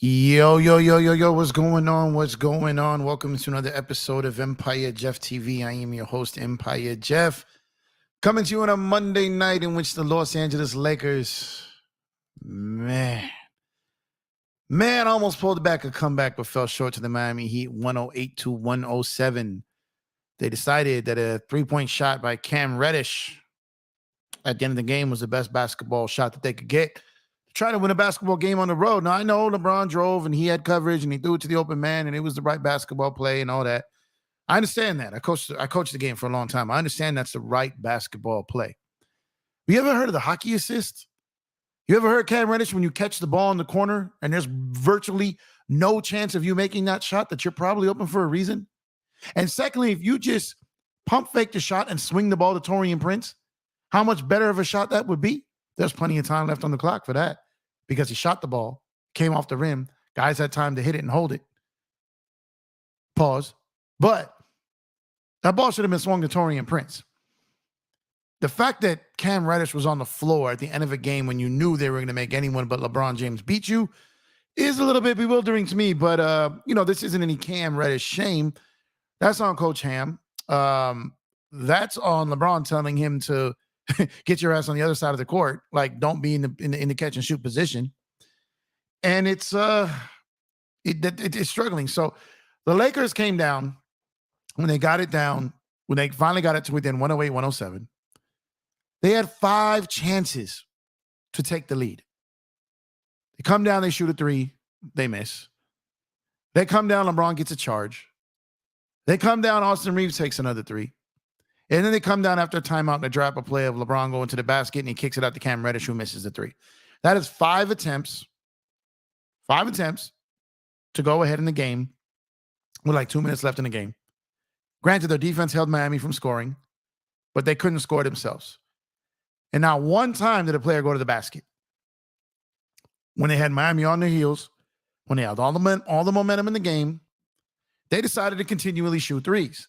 Yo, yo, yo, yo, yo, what's going on? What's going on? Welcome to another episode of Empire Jeff TV. I am your host, Empire Jeff, coming to you on a Monday night in which the Los Angeles Lakers, man, almost pulled back a comeback but fell short to the Miami Heat 108 to 107. They decided that a three-point shot by Cam Reddish at the end of the game was the best basketball shot that they could get. Try to win a basketball game on the road. Now, I know LeBron drove and he had coverage and he threw it to the open man and it was the right basketball play and all that. I understand that. I coached the game for a long time. I understand that's the right basketball play. You ever heard of the hockey assist? You ever heard Cam Reddish when you catch the ball in the corner and there's virtually no chance of you making that shot that you're probably open for a reason? And secondly, if you just pump fake the shot and swing the ball to Tayshaun Prince, how much better of a shot that would be? There's plenty of time left on the clock for that. Because he shot the ball, came off the rim. Guys had time to hit it and hold it. Pause. But that ball should have been swung to Tayshaun Prince. The fact that Cam Reddish was on the floor at the end of a game when you knew they were going to make anyone but LeBron James beat you is a little bit bewildering to me. But, this isn't any Cam Reddish shame. That's on Coach Ham. That's on LeBron telling him to get your ass on the other side of the court. Like, don't be in the catch and shoot position. And it's struggling. So the Lakers came down when they got it down, when they finally got it to within 108, 107. They had 5 chances to take the lead. They come down, they shoot a 3, they miss. They come down, LeBron gets a charge. They come down, Austin Reeves takes another 3. And then they come down after a timeout and they drop a play of LeBron going to the basket and he kicks it out to Cam Reddish, who misses the 3. That is 5 attempts to go ahead in the game with like 2 minutes left in the game. Granted, their defense held Miami from scoring, but they couldn't score themselves. And not one time did a player go to the basket. When they had Miami on their heels, when they had all the momentum in the game, they decided to continually shoot threes.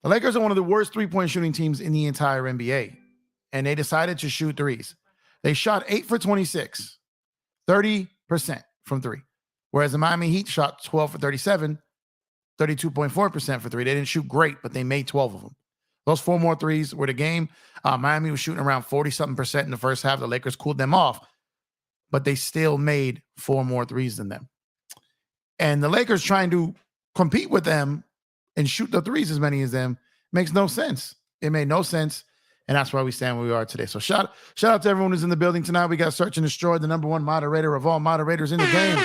The Lakers are one of the worst three-point shooting teams in the entire NBA, and they decided to shoot threes. They shot 8 for 26, 30% from 3, whereas the Miami Heat shot 12 for 37, 32.4% for 3. They didn't shoot great, but they made 12 of them. Those 4 more threes were the game. Miami was shooting around 40-something% in the first half. The Lakers cooled them off, but they still made 4 more threes than them. And the Lakers trying to compete with them and shoot the threes as many as them makes no sense. It made no sense, and that's why we stand where we are today. So shout out to everyone who's in the building tonight. We got Search and Destroy, the number 1 moderator of all moderators in the game.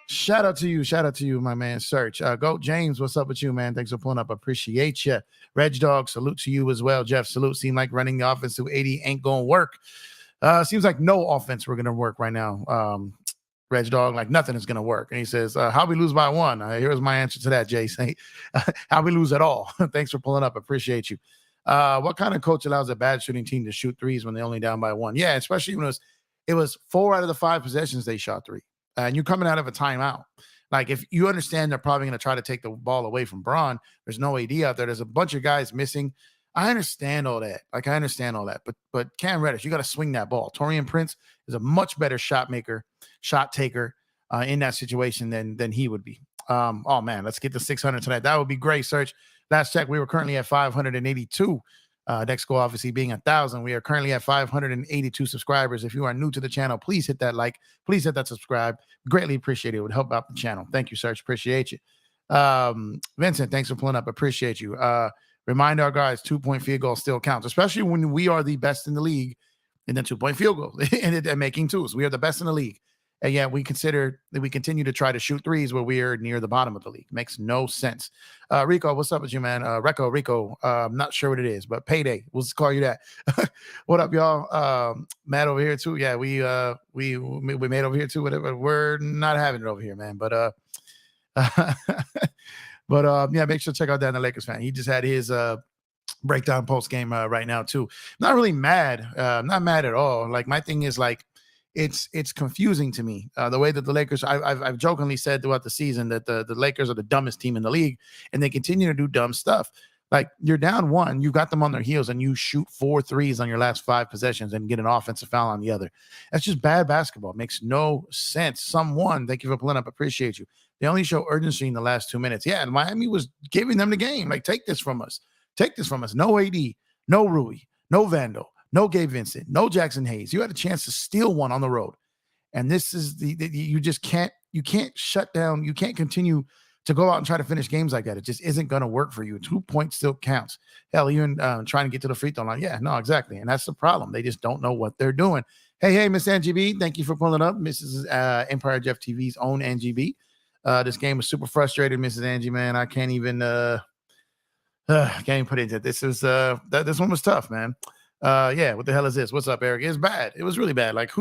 Shout out to you, my man, Search. Goat James, what's up with you, man? Thanks for pulling up. Appreciate you. Reg Dog, salute to you as well. Jeff, salute. Seem like running the offense to 80 ain't going to work. Seems like no offense we're going to work right now. Reg Dog, like nothing is going to work. And he says, how we lose by 1? Here's my answer to that, Jason. How we lose at all. Thanks for pulling up. Appreciate you. What kind of coach allows a bad shooting team to shoot threes when they're only down by 1? Yeah, especially when it was 4 out of the 5 possessions they shot 3. And you're coming out of a timeout. Like, if you understand they're probably going to try to take the ball away from Bron, there's no AD out there. There's a bunch of guys missing. I understand all that. But Cam Reddish, you got to swing that ball. Tayshaun Prince is a much better shot taker in that situation than he would be. Oh man, let's get to 600 tonight. That would be great. Search. Last check, we were currently at 582. Next goal obviously being 1,000. We are currently at 582 subscribers. If you are new to the channel, please hit that like. Please hit that subscribe. Greatly appreciate it. It would help out the channel. Thank you, Search. Appreciate you. Vincent, thanks for pulling up. Appreciate you. Remind our guys, 2-point field goal still counts, especially when we are the best in the league in the 2-point field goal and making twos. We are the best in the league. And yet we continue to try to shoot threes where we are near the bottom of the league. Makes no sense. Rico, what's up with you, man? Rico, I'm not sure what it is, but payday. We'll just call you that. What up, y'all? Matt over here too. Yeah, we made over here too. Whatever. We're not having it over here, man. But yeah, make sure to check out Dan the Lakers fan. He just had his breakdown post game right now too. Not really mad. Not mad at all. Like, my thing is, like, it's confusing to me the way that the Lakers. I've jokingly said throughout the season that the Lakers are the dumbest team in the league, and they continue to do dumb stuff. Like, you're down one, you got them on their heels, and you shoot 4 threes on your last 5 possessions and get an offensive foul on the other. That's just bad basketball. It makes no sense. Someone, thank you for pulling up. Appreciate you. They only show urgency in the last 2 minutes. Yeah, and Miami was giving them the game. Like, take this from us. Take this from us. No AD, no Rui, no Vandal, no Gabe Vincent, no Jackson Hayes. You had a chance to steal one on the road. And this is you just can't shut down. You can't continue to go out and try to finish games like that. It just isn't going to work for you. 2 points still counts. Hell, even trying to get to the free throw line. Yeah, no, exactly. And that's the problem. They just don't know what they're doing. Hey, Miss Angie B, thank you for pulling up. Mrs. Empire Jeff TV's own Angie B. This game was super frustrated, Mrs. Angie, man. I can't even put into it. This one was tough, man. Yeah, what the hell is this? What's up, Eric? It's bad. It was really bad. Like,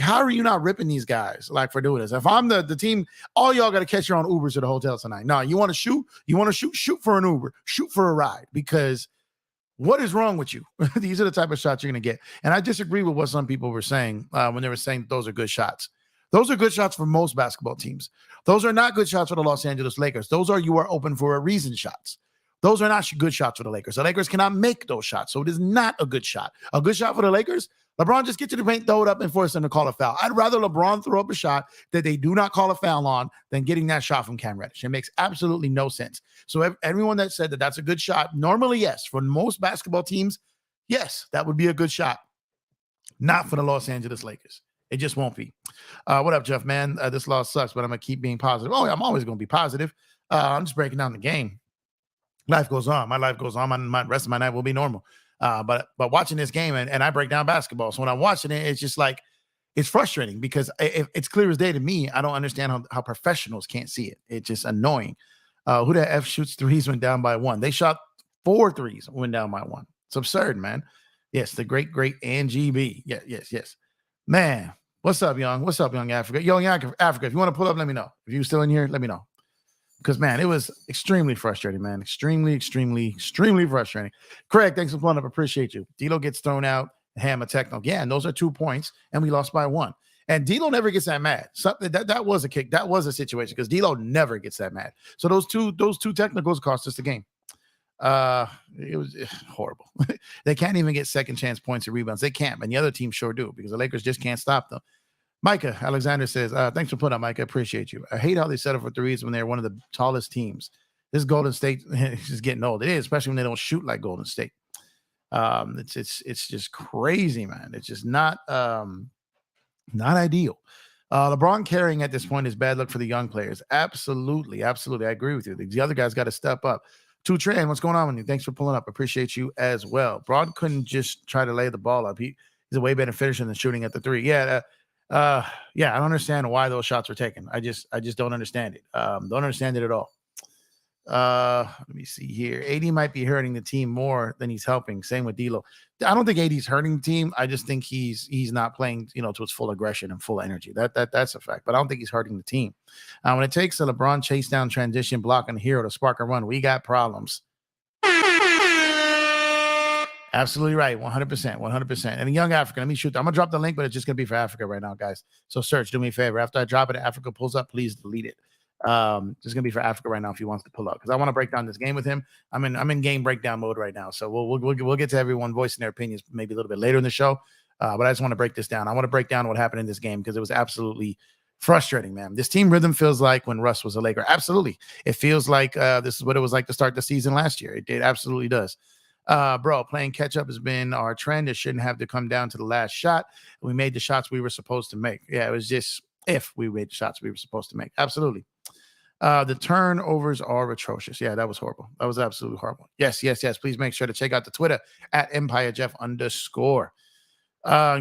how are you not ripping these guys like for doing this? If I'm the team, all y'all got to catch your own Ubers to the hotel tonight. No, you want to shoot? You want to shoot? Shoot for an Uber. Shoot for a ride. Because what is wrong with you? These are the type of shots you're going to get. And I disagree with what some people were saying when they were saying those are good shots. Those are good shots for most basketball teams. Those are not good shots for the Los Angeles Lakers. Those are you are open for a reason shots. Those are not good shots for the Lakers. The Lakers cannot make those shots, so it is not a good shot. A good shot for the Lakers, LeBron just get to the paint, throw it up, and force them to call a foul. I'd rather LeBron throw up a shot that they do not call a foul on than getting that shot from Cam Reddish. It makes absolutely no sense. So everyone that said that that's a good shot, normally, yes. For most basketball teams, yes, that would be a good shot. Not for the Los Angeles Lakers. It just won't be. What up, Jeff, man? This loss sucks, but I'm going to keep being positive. Oh, yeah, I'm always going to be positive. I'm just breaking down the game. Life goes on. My life goes on. My rest of my night will be normal. But watching this game, and I break down basketball. So when I'm watching it, it's just like, it's frustrating because it's clear as day to me. I don't understand how professionals can't see it. It's just annoying. Who the F shoots threes when down by 1? They shot 4 threes when down by 1. It's absurd, man. Yes, the great Angie B. Yeah, yes. Man, what's up, young? What's up, young Africa? Young Africa, if you want to pull up, let me know. If you're still in here, let me know. Because, man, it was extremely frustrating, man. Extremely frustrating. Craig, thanks for pulling up. Appreciate you. D'Lo gets thrown out. Hammer techno. Yeah, and those are 2 points, and we lost by 1. And D'Lo never gets that mad. Something that was a kick. That was a situation because D'Lo never gets that mad. So those two technicals cost us the game. It was horrible. They can't even get second chance points or rebounds. They can't, and the other team sure do because the Lakers just can't stop them. Micah Alexander says, thanks for putting up, Micah. Appreciate you. I hate how they settle for threes when they're one of the tallest teams. This Golden State is just getting old. It is, especially when they don't shoot like Golden State. It's just crazy, man. It's just not ideal. LeBron carrying at this point is bad luck for the young players. Absolutely. I agree with you. The other guys got to step up. Two Tran, what's going on with you? Thanks for pulling up. Appreciate you as well. Braun couldn't just try to lay the ball up. He's a way better finisher than shooting at the 3. I don't understand why those shots were taken. I just don't understand it. Don't understand it at all. Let me see here. AD might be hurting the team more than he's helping. Same with D'Lo. I don't think AD's hurting the team. I just think he's not playing, to its full aggression and full energy. That's a fact. But I don't think he's hurting the team. When it takes a LeBron chase down transition block and hero to spark a run, we got problems. Absolutely right. 100%. And a young African, let me shoot. I'm going to drop the link, but it's just going to be for Africa right now, guys. So search, do me a favor. After I drop it, Africa pulls up, please delete it. Just gonna be for Africa right now if he wants to pull up because I want to break down this game with him. I'm in game breakdown mode right now, so we'll get to everyone voicing their opinions maybe a little bit later in the show. But I just want to break this down. I want to break down what happened in this game because it was absolutely frustrating, man. This team rhythm feels like when Russ was a Laker. Absolutely, it feels like this is what it was like to start the season last year. It absolutely does. Bro, playing catch up has been our trend. It shouldn't have to come down to the last shot. We made the shots we were supposed to make. Yeah, it was just if we made the shots we were supposed to make. Absolutely. The turnovers are atrocious. Yeah, that was horrible. That was absolutely horrible. Yes. Please make sure to check out the Twitter at EmpireJeff_.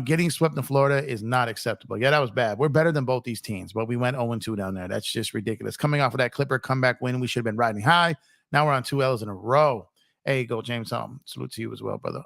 Getting swept in Florida is not acceptable. Yeah, that was bad. We're better than both these teams, but we went 0-2 down there. That's just ridiculous. Coming off of that Clipper comeback win, we should have been riding high. Now we're on 2 L's in a row. Hey, go James. Salute to you as well, brother.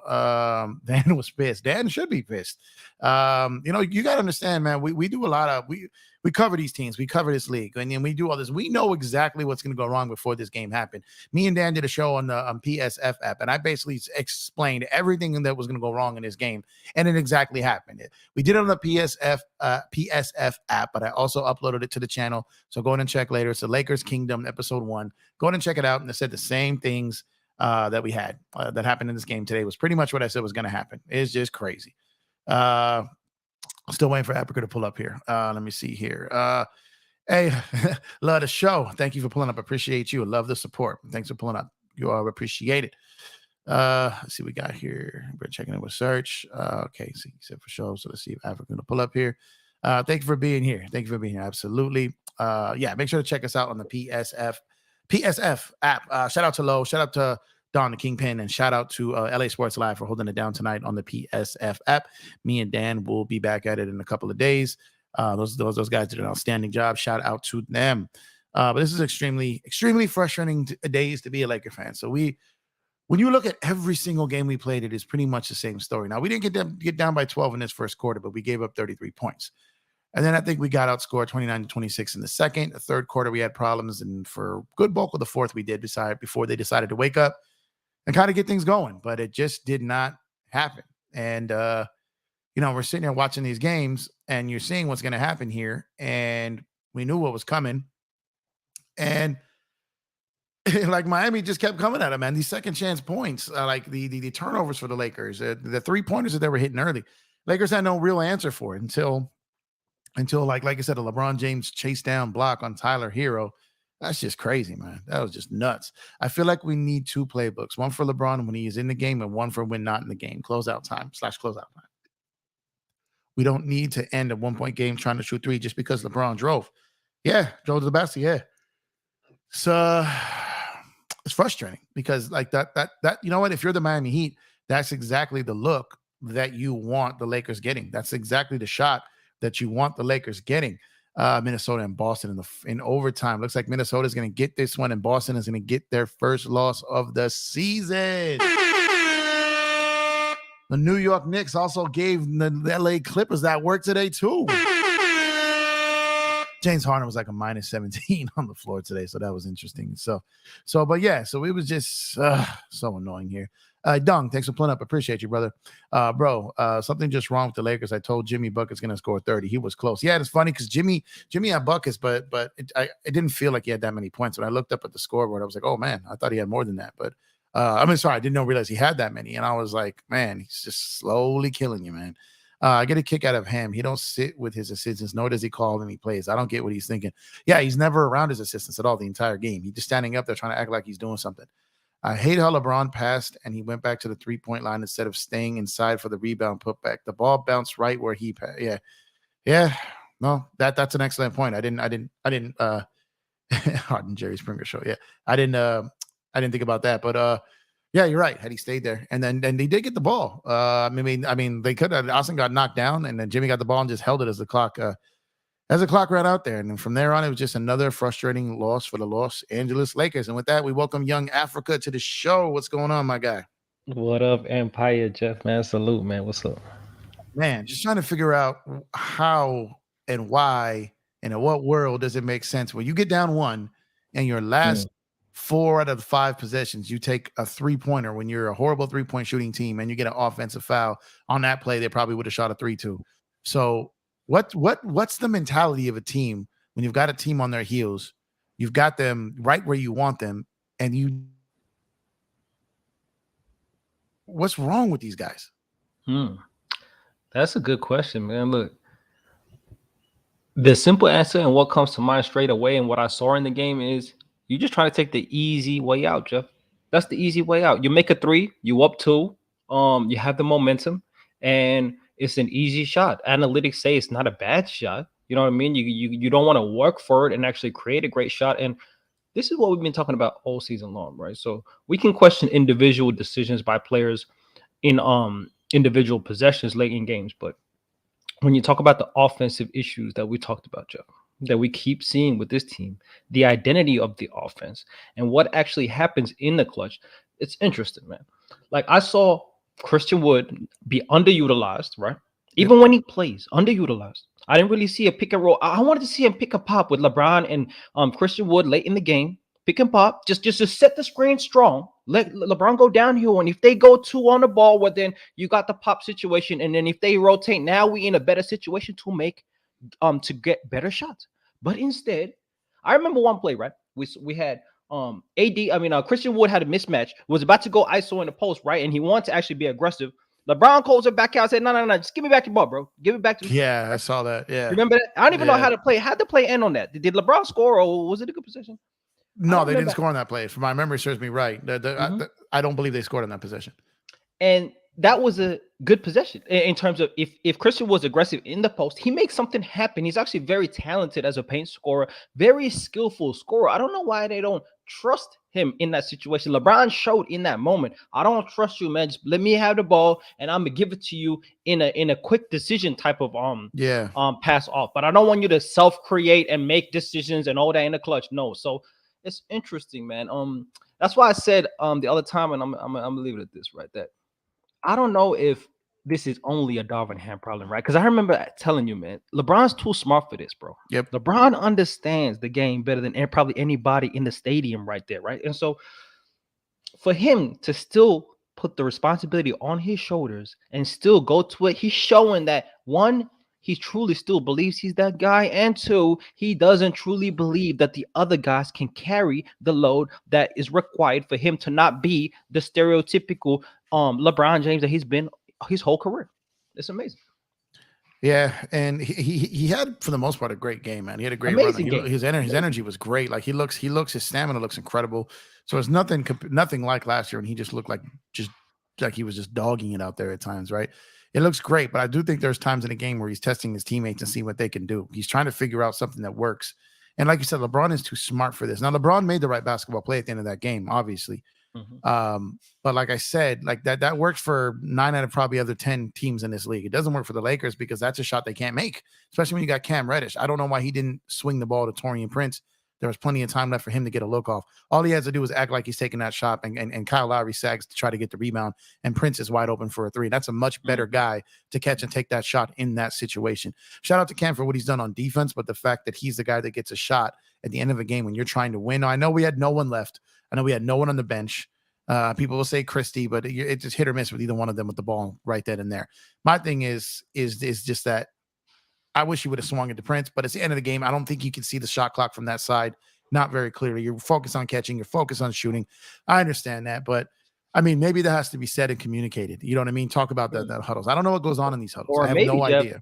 Dan was pissed. Dan should be pissed. You got to understand, man. We do a lot of we cover these teams. We cover this league, and then we do all this. We know exactly what's going to go wrong before this game happened. Me and Dan did a show on the PSF app, and I basically explained everything that was going to go wrong in this game, and it exactly happened. We did it on the PSF app, but I also uploaded it to the channel. So go in and check later. It's the Lakers Kingdom episode 1. Go in and check it out, and it said the same things. that we had that happened in this game today was pretty much what I said was going to happen. It's just crazy. Still waiting for Africa to pull up here. Let me see here. Hey, love the show. Thank you for pulling up. Appreciate you. Love the support. Thanks for pulling up. You are appreciated. Let's see what we got here. We're checking it with search. Okay, so you said for sure. So let's see if Africa going to pull up here. Thank you for being here. Thank you for being here. Absolutely. Yeah, make sure to check us out on the PSF app. Shout out to Lowe. Shout out to Don the Kingpin, and shout out to LA Sports Live for holding it down tonight on the PSF app. Me and Dan will be back at it in a couple of days. Those guys did an outstanding job. Shout out to them. But this is extremely frustrating days to be a Laker fan. So when you look at every single game we played, it is pretty much the same story. Now, we didn't get down by 12 in this first quarter, but we gave up 33 points. And then I think we got outscored 29-26 in the second. The third quarter, we had problems. And for good bulk of the fourth, we did decide before they decided to wake up and kind of get things going. But it just did not happen. And, we're sitting there watching these games, and you're seeing what's going to happen here. And we knew what was coming. And like Miami just kept coming at him, man. These second chance points, like the turnovers for the Lakers, the 3-pointers that they were hitting early. Lakers had no real answer for it until like I said, a LeBron James chase down block on Tyler Hero. That's just crazy, man. That was just nuts. I feel like we need two playbooks, one for LeBron when he is in the game and one for when not in the game. Closeout time. We don't need to end a 1-point game trying to shoot three just because LeBron drove. Yeah, drove to the basket. Yeah. So it's frustrating because like that, you know what? If you're the Miami Heat, that's exactly the look that you want the Lakers getting. That's exactly the shot that you want the Lakers getting. Minnesota and Boston in overtime. Looks like Minnesota is going to get this one, and Boston is going to get their first loss of the season. The New York Knicks also gave the LA Clippers that work today too. James Harden was like a minus 17 on the floor today, so that was interesting. So it was just so annoying here. Dung, thanks for pulling up. Appreciate you, brother. Bro, something just wrong with the Lakers. I told Jimmy Bucket's going to score 30. He was close. Yeah, it's funny because Jimmy had buckets, but it didn't feel like he had that many points. When I looked up at the scoreboard, I was like, oh, man, I thought he had more than that. But I didn't realize he had that many. And I was like, man, he's just slowly killing you, man. I get a kick out of him. He don't sit with his assistants, nor does he call them he plays. I don't get what he's thinking. Yeah, he's never around his assistants at all the entire game. He's just standing up there trying to act like he's doing something. I hate how LeBron passed and he went back to the 3-point line instead of staying inside for the rebound putback. The ball bounced right where he passed. Yeah. No, that's an excellent point. I didn't Harden Jerry Springer show. Yeah. I didn't think about that, but yeah, you're right. Had he stayed there, and then they did get the ball. I mean, they could have. Austin got knocked down, and then Jimmy got the ball and just held it as the clock ran out there. And then from there on, it was just another frustrating loss for the Los Angeles Lakers. And with that, we welcome Young Africa to the show. What's going on, my guy? What up, Empire, Jeff, man? Salute, man. What's up? Man, just trying to figure out how and why and in what world does it make sense when you get down one and your last 4 out of the 5 possessions, you take a 3-pointer when you're a horrible 3-point shooting team and you get an offensive foul on that play. They probably would have shot a 3-2. So what's the mentality of a team when you've got a team on their heels, you've got them right where you want them, and what's wrong with these guys? That's a good question, man. Look, the simple answer and what comes to mind straight away and what I saw in the game is you just try to take the easy way out, Jeff. That's the easy way out. You make a 3, you up 2, you have the momentum, and it's an easy shot. Analytics say it's not a bad shot. You know what I mean? You don't want to work for it and actually create a great shot. And this is what we've been talking about all season long, right? So we can question individual decisions by players in individual possessions late in games, but when you talk about the offensive issues that we talked about, Joe, that we keep seeing with this team, the identity of the offense and what actually happens in the clutch, it's interesting, man. Like I saw Christian Wood be underutilized, right? Even when he plays, underutilized. I didn't really see a pick and roll. I wanted to see him pick a pop with LeBron and Christian Wood late in the game. Pick and pop, just to set the screen strong. Let LeBron go downhill, and if they go 2 on the ball, well, then you got the pop situation, and then if they rotate, now we in a better situation to make to get better shots. But instead, I remember one play, right? We had Christian Wood had a mismatch, was about to go ISO in the post, right? And he wanted to actually be aggressive. LeBron calls it back out, said, no, just give me back the ball, bro. Give it back to me. Yeah, I saw that. Yeah. Remember that? I don't even know how to play. How'd the play end on that? Did LeBron score or was it a good position? No, they didn't score on that play. If my memory serves me right, I don't believe they scored on that possession. And that was a good possession in terms of if Christian was aggressive in the post, he makes something happen. He's actually very talented as a paint scorer, very skillful scorer. I don't know why they don't trust him in that situation. LeBron showed in that moment, I don't trust you, man. Just let me have the ball and I'm gonna give it to you in a quick decision type of pass off. But I don't want you to self-create and make decisions and all that in the clutch. No. So it's interesting, man. That's why I said the other time, and I'm gonna leave it at this, right? That I don't know if this is only a Darvin Ham problem, right? Because I remember telling you, man, LeBron's too smart for this, bro. Yep. LeBron understands the game better than probably anybody in the stadium right there, right? And so for him to still put the responsibility on his shoulders and still go to it, he's showing that one, he truly still believes he's that guy, and two, he doesn't truly believe that the other guys can carry the load that is required for him to not be the stereotypical LeBron James that he's been his whole career. It's amazing. Yeah, and he had for the most part a great game, man. He had a great run. His energy was great. Like his stamina looks incredible. So it's nothing like last year, and he just looked like he was just dogging it out there at times, right? It looks great, but I do think there's times in the game where he's testing his teammates and see what they can do. He's trying to figure out something that works. And like you said, LeBron is too smart for this. Now, LeBron made the right basketball play at the end of that game, obviously. But like I said, like that works for 9 out of probably other 10 teams in this league. It doesn't work for the Lakers because that's a shot they can't make, especially when you got Cam Reddish. I don't know why he didn't swing the ball to Tayshaun Prince. There was plenty of time left for him to get a look off. All he has to do is act like he's taking that shot, and Kyle Lowry sags to try to get the rebound, and Prince is wide open for a three. That's a much better guy to catch and take that shot in that situation. Shout out to Cam for what he's done on defense, but the fact that he's the guy that gets a shot at the end of a game when you're trying to win. Now, I know we had no one left. I know we had no one on the bench. People will say Christie, but it's just hit or miss with either one of them with the ball right then and there. My thing is just that I wish he would have swung it to Prince, but it's the end of the game. I don't think you can see the shot clock from that side. Not very clearly. You're focused on catching. You're focused on shooting. I understand that, but I mean, maybe that has to be said and communicated. You know what I mean? Talk about the huddles. I don't know what goes on in these huddles. I have no idea.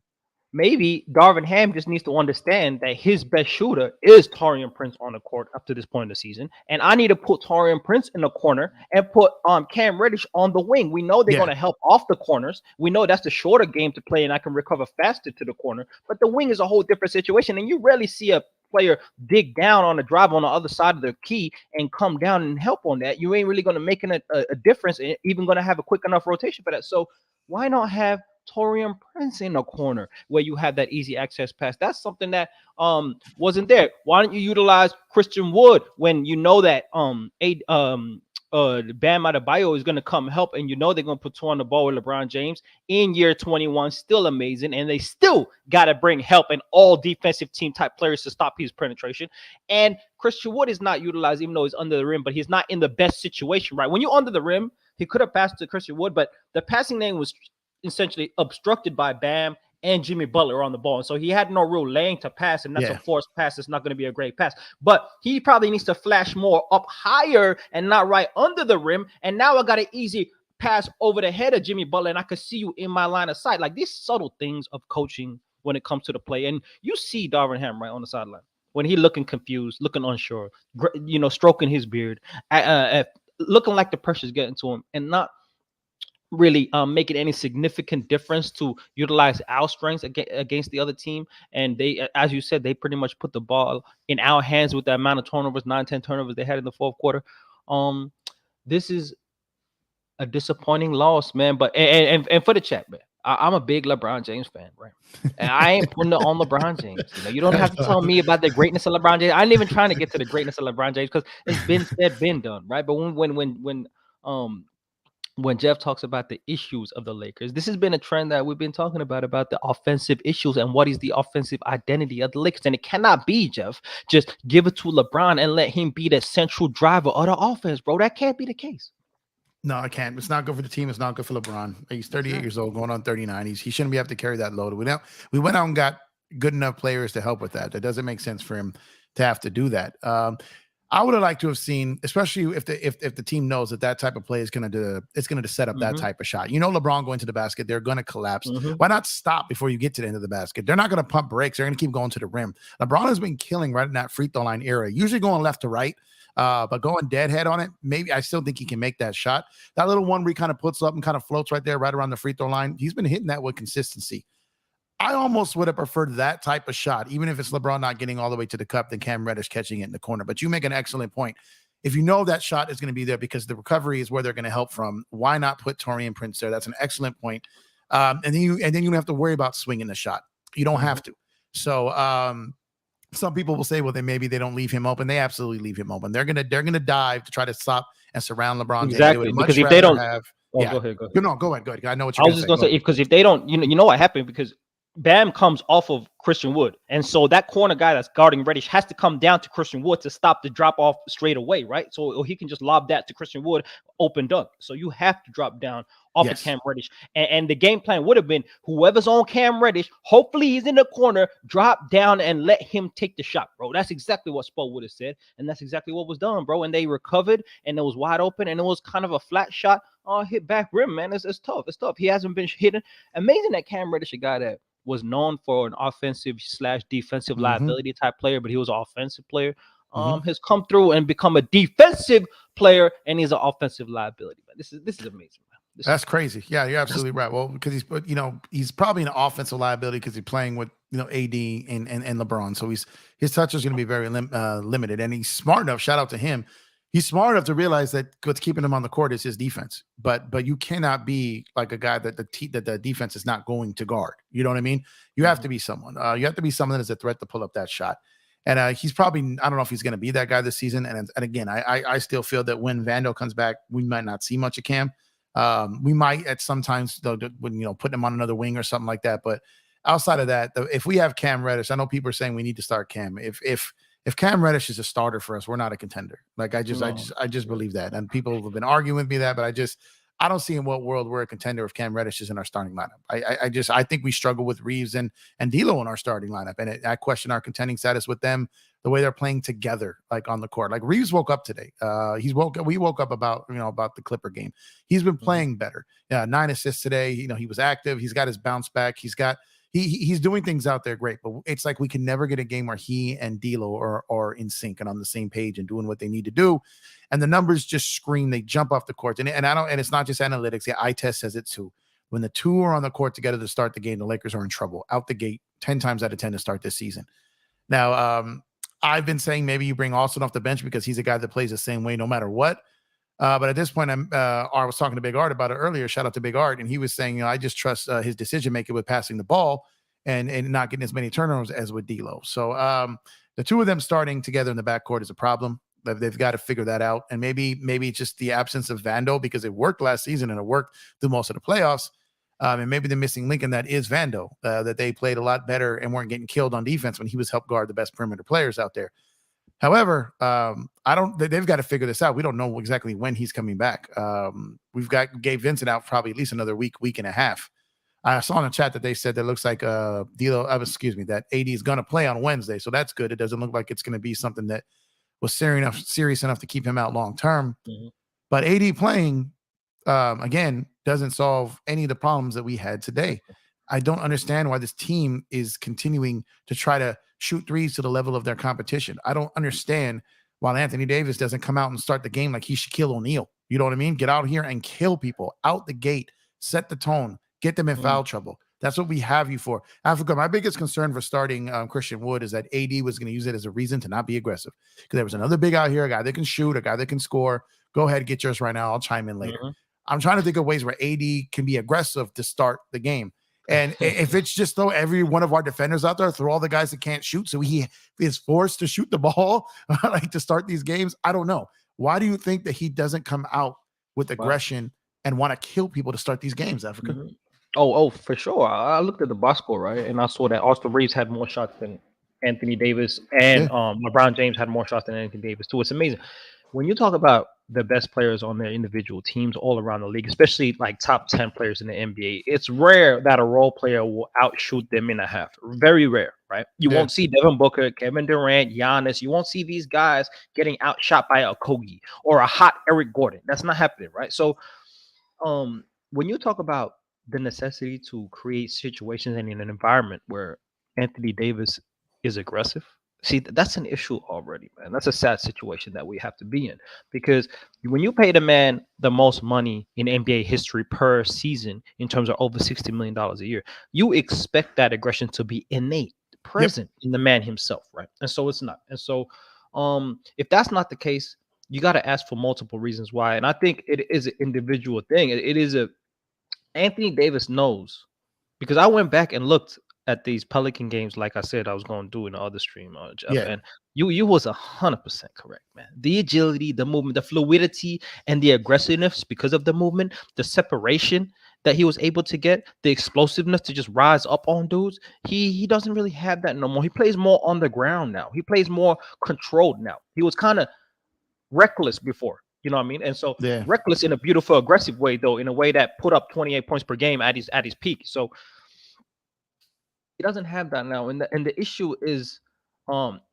Maybe Darvin Ham just needs to understand that his best shooter is Tayshaun Prince on the court up to this point in the season. And I need to put Tayshaun Prince in the corner and put Cam Reddish on the wing. We know they're going to help off the corners. We know that's the shorter game to play, and I can recover faster to the corner. But the wing is a whole different situation, and you rarely see a player dig down on the drive on the other side of the key and come down and help on that. You ain't really going to make a difference, and even going to have a quick enough rotation for that. So why not have Tayshaun Prince in the corner where you have that easy access pass? That's something that wasn't there. Why don't you utilize Christian Wood when you know that Bam Adebayo is going to come help, and you know they're going to put two on the ball with LeBron James in year 21, still amazing, and they still got to bring help and all defensive team type players to stop his penetration. And Christian Wood is not utilized, even though he's under the rim, but he's not in the best situation, right? When you're under the rim, he could have passed to Christian Wood, but the passing lane was essentially obstructed by Bam and Jimmy Butler on the ball. And so he had no real lane to pass, and that's a forced pass. It's not going to be a great pass. But he probably needs to flash more up higher and not right under the rim. And now I got an easy pass over the head of Jimmy Butler, and I could see you in my line of sight. Like these subtle things of coaching when it comes to the play. And you see Darvin Ham right on the sideline when he looking confused, looking unsure, stroking his beard, looking like the pressure's getting to him, and not really making any significant difference to utilize our strengths against the other team. And they, as you said, they pretty much put the ball in our hands with the amount of turnovers, 9-10 turnovers they had in the fourth quarter. This is a disappointing loss, man. But and for the chat, man, I'm a big LeBron James fan, right? And I ain't putting it on LeBron James. You don't have to tell me about the greatness of LeBron James. I ain't even trying to get to the greatness of LeBron James because it's been said, been done, right? But when Jeff talks about the issues of the Lakers, this has been a trend that we've been talking about the offensive issues and what is the offensive identity of the Lakers. And it cannot be, Jeff, just give it to LeBron and let him be the central driver of the offense, bro. That can't be the case. No, I can't. It's not good for the team. It's not good for LeBron. He's 38 years old, going on 39. He shouldn't be able to carry that load. We went out and got good enough players to help with that. That doesn't make sense for him to have to do that. I would have liked to have seen, especially if the team knows that type of play is going to set up that type of shot. You know, LeBron going to the basket, they're going to collapse. Why not stop before you get to the end of the basket? They're not going to pump brakes. They're going to keep going to the rim. LeBron has been killing right in that free throw line era, usually going left to right. But going deadhead on it, maybe I still think he can make that shot. That little one where he kind of puts up and kind of floats right there, right around the free throw line. He's been hitting that with consistency. I almost would have preferred that type of shot, even if it's LeBron not getting all the way to the cup, than Cam Reddish catching it in the corner. But you make an excellent point. If you know that shot is going to be there because the recovery is where they're going to help from, why not put Tayshaun Prince there? That's an excellent point. And then you don't have to worry about swinging the shot. You don't have to. So some people will say, well, then maybe they don't leave him open. They absolutely leave him open. They're gonna dive to try to stop and surround LeBron. Exactly, because if they don't have, go ahead. No, go ahead. I know what you're. I was just gonna say, because if they don't, you know what happened, because Bam comes off of Christian Wood, and so that corner guy that's guarding Reddish has to come down to Christian Wood to stop the drop off straight away, right? So he can just lob that to Christian Wood, opened up. So you have to drop down off of Cam Reddish, and the game plan would have been whoever's on Cam Reddish, hopefully he's in the corner, drop down and let him take the shot, bro. That's exactly what Spo would have said, and that's exactly what was done, bro. And they recovered, and it was wide open, and it was kind of a flat shot. Hit back rim, man. It's tough. It's tough. He hasn't been hitting. Amazing that Cam Reddish, a guy that was known for an offensive / defensive liability type player, but he was an offensive player. Has come through and become a defensive player, and he's an offensive liability. Man, this is amazing, man. That's crazy. Yeah, you're absolutely right. Well, because he's probably an offensive liability because he's playing with AD and LeBron, so his touch is going to be very limited, and he's smart enough. Shout out to him. He's smart enough to realize that what's keeping him on the court is his defense. But you cannot be like a guy that the defense is not going to guard. You know what I mean? You have to be someone. You have to be someone that is a threat to pull up that shot. And he's probably, I don't know if he's going to be that guy this season. And again, I still feel that when Vando comes back, we might not see much of Cam. We might at sometimes though, when putting him on another wing or something like that. But outside of that, if we have Cam Reddish, I know people are saying we need to start Cam. If Cam Reddish is a starter for us, we're not a contender. Like I just believe that. And people have been arguing with me that, but I don't see in what world we're a contender if Cam Reddish is in our starting lineup. I think we struggle with Reeves and D'Lo in our starting lineup. And I question our contending status with them, the way they're playing together, like on the court. Like Reeves woke up today. We woke up about the Clipper game. He's been playing better. 9 assists today. He was active. He's got his bounce back. He's doing things out there great, but it's like we can never get a game where he and D'Lo are in sync and on the same page and doing what they need to do. And the numbers just scream. They jump off the court. And it's not just analytics. The eye test says it too. When the two are on the court together to start the game, the Lakers are in trouble out the gate 10 times out of 10 to start this season. Now, I've been saying maybe you bring Austin off the bench because he's a guy that plays the same way no matter what. But at this point, I was talking to Big Art about it earlier. Shout out to Big Art. And he was saying, I just trust his decision-making with passing the ball and not getting as many turnovers as with D'Lo. So the two of them starting together in the backcourt is a problem. They've got to figure that out. And maybe just the absence of Vando, because it worked last season and it worked through most of the playoffs. And maybe the missing link in that is Vando, that they played a lot better and weren't getting killed on defense when he was helped guard the best perimeter players out there. However, they've got to figure this out. We don't know exactly when he's coming back. We've got Gabe Vincent out probably at least another week and a half. I saw in the chat that they said that looks like that AD is going to play on Wednesday. So that's good. It doesn't look like it's going to be something that was serious enough to keep him out long term. But AD playing, again, doesn't solve any of the problems that we had today. I don't understand why this team is continuing to try to shoot threes to the level of their competition. I don't understand why Anthony Davis doesn't come out and start the game like he's Shaquille O'Neal. You know what I mean? Get out here and kill people out the gate, set the tone, get them in foul trouble. That's what we have you for. Africa, my biggest concern for starting Christian Wood is that AD was going to use it as a reason to not be aggressive. Because there was another big out here, a guy that can shoot, a guy that can score. Go ahead, get yours right now. I'll chime in later. I'm trying to think of ways where AD can be aggressive to start the game. And if it's just throw every one of our defenders out there, throw all the guys that can't shoot, so he is forced to shoot the ball like to start these games, I don't know. Why do you think that he doesn't come out with aggression and want to kill people to start these games, Africa? Oh, for sure. I looked at the box score, right, and I saw that Austin Reeves had more shots than Anthony Davis, and LeBron James had more shots than Anthony Davis too. It's amazing when you talk about the best players on their individual teams all around the league, especially like top 10 players in the NBA. It's rare that a role player will outshoot them in a half. Very rare, right? You Yeah. won't see Devin Booker, Kevin Durant, Giannis. You won't see these guys getting outshot by a Kogi or a hot Eric Gordon. That's not happening, right? So when you talk about the necessity to create situations and in an environment where Anthony Davis is aggressive, see that's an issue already, man. That's a sad situation that we have to be in because when you pay the man the most money in NBA history per season in terms of over $60 million a year, you expect that aggression to be innate, present in the man himself, right? And so it's not. And so if that's not the case, you got to ask for multiple reasons why. And I think it is an individual thing. It is a Anthony Davis knows because I went back and looked at these Pelican games, like I said, I was going to do in the other stream, Jeff. Yeah. And you was 100% correct, man. The agility, the movement, the fluidity, and the aggressiveness because of the movement, the separation that he was able to get, the explosiveness to just rise up on dudes. He doesn't really have that no more. He plays more on the ground now. He plays more controlled now. He was kind of reckless before. You know what I mean? And so Yeah. reckless in a beautiful, aggressive way, though, in a way that put up 28 points per game at his peak. So he doesn't have that now. And the issue is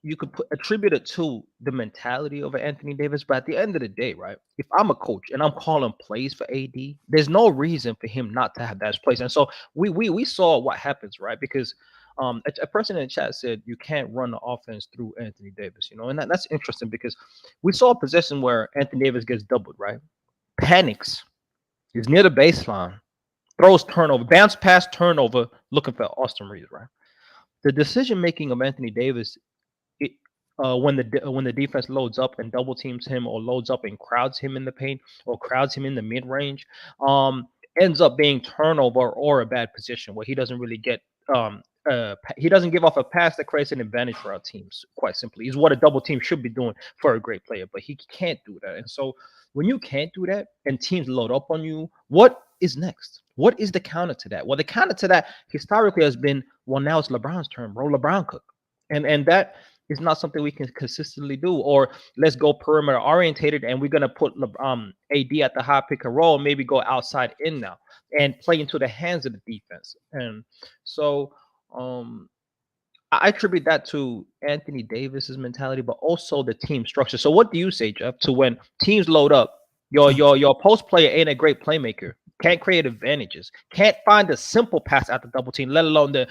you could attribute it to the mentality of Anthony Davis, but at the end of the day, right? If I'm a coach and I'm calling plays for AD, there's no reason for him not to have that place. And so we saw what happens, right? Because a person in the chat said you can't run the offense through Anthony Davis, you know, and that's interesting because we saw a possession where Anthony Davis gets doubled, right? Panics, he's near the baseline, throws turnover, bounce pass turnover, looking for Austin Reeves, right? The decision making of Anthony Davis, it, when the defense loads up and double teams him or loads up and crowds him in the paint or crowds him in the mid range, ends up being turnover or a bad position where he doesn't really get he doesn't give off a pass that creates an advantage for our teams. Quite simply, is what a double team should be doing for a great player, but he can't do that. And so when you can't do that and teams load up on you, what is next? What is the counter to that? Well, the counter to that historically has been, well, now it's LeBron's turn, bro. LeBron cook, and that is not something we can consistently do. Or let's go perimeter orientated, and we're gonna put AD at the high pick and roll, maybe go outside in now and play into the hands of the defense. And so I attribute that to Anthony Davis's mentality, but also the team structure. So what do you say, Jeff, to when teams load up, your post player ain't a great playmaker, can't create advantages, can't find a simple pass at the double team, let alone the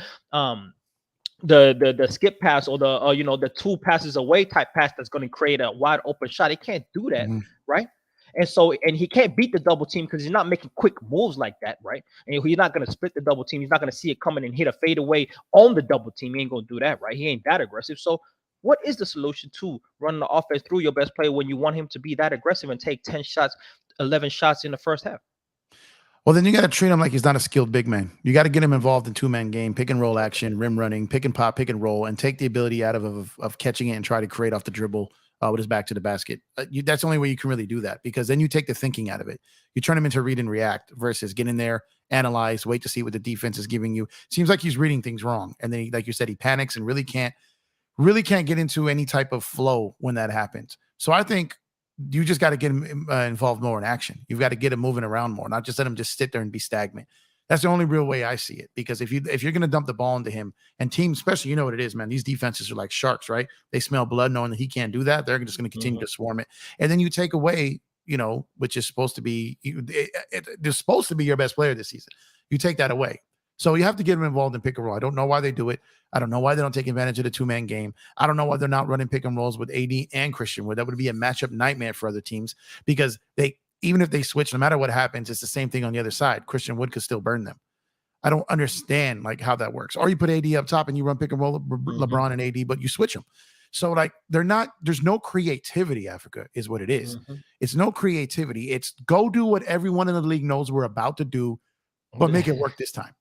skip pass or the two passes away type pass that's going to create a wide open shot. He can't do that, right? And so, and he can't beat the double team because he's not making quick moves like that, right? And he's not going to split the double team. He's not going to see it coming and hit a fadeaway on the double team. He ain't going to do that, right? He ain't that aggressive. So what is the solution to running the offense through your best player when you want him to be that aggressive and take 10 shots, 11 shots in the first half? Well, then you got to treat him like he's not a skilled big man. You got to get him involved in two-man game, pick and roll action, rim running, pick and pop, pick and roll, and take the ability out of catching it and try to create off the dribble with his back to the basket. That's the only way you can really do that, because then you take the thinking out of it. You turn him into read and react versus get in there, analyze, wait to see what the defense is giving you. Seems like he's reading things wrong. And then, like you said, he panics and really can't get into any type of flow when that happens. So I think you just got to get him involved more in action. You've got to get him moving around more, not just let him just sit there and be stagnant. That's the only real way I see it. Because if you're going to dump the ball into him, and teams, especially, you know what it is, man. These defenses are like sharks, right? They smell blood, knowing that he can't do that. They're just going to continue to swarm it. And then you take away, which is supposed to be, they're supposed to be your best player this season. You take that away. So you have to get him involved in pick and roll. I don't know why they do it. I don't know why they don't take advantage of the two-man game. I don't know why they're not running pick and rolls with AD and Christian, where that would be a matchup nightmare for other teams, because even if they switch, no matter what happens, it's the same thing on the other side. Christian Wood could still burn them. I don't understand how that works. Or you put AD up top and you run pick and roll LeBron and AD, but you switch them. So there's no creativity, Africa, is what it is. It's no creativity. It's go do what everyone in the league knows we're about to do, but make it work this time.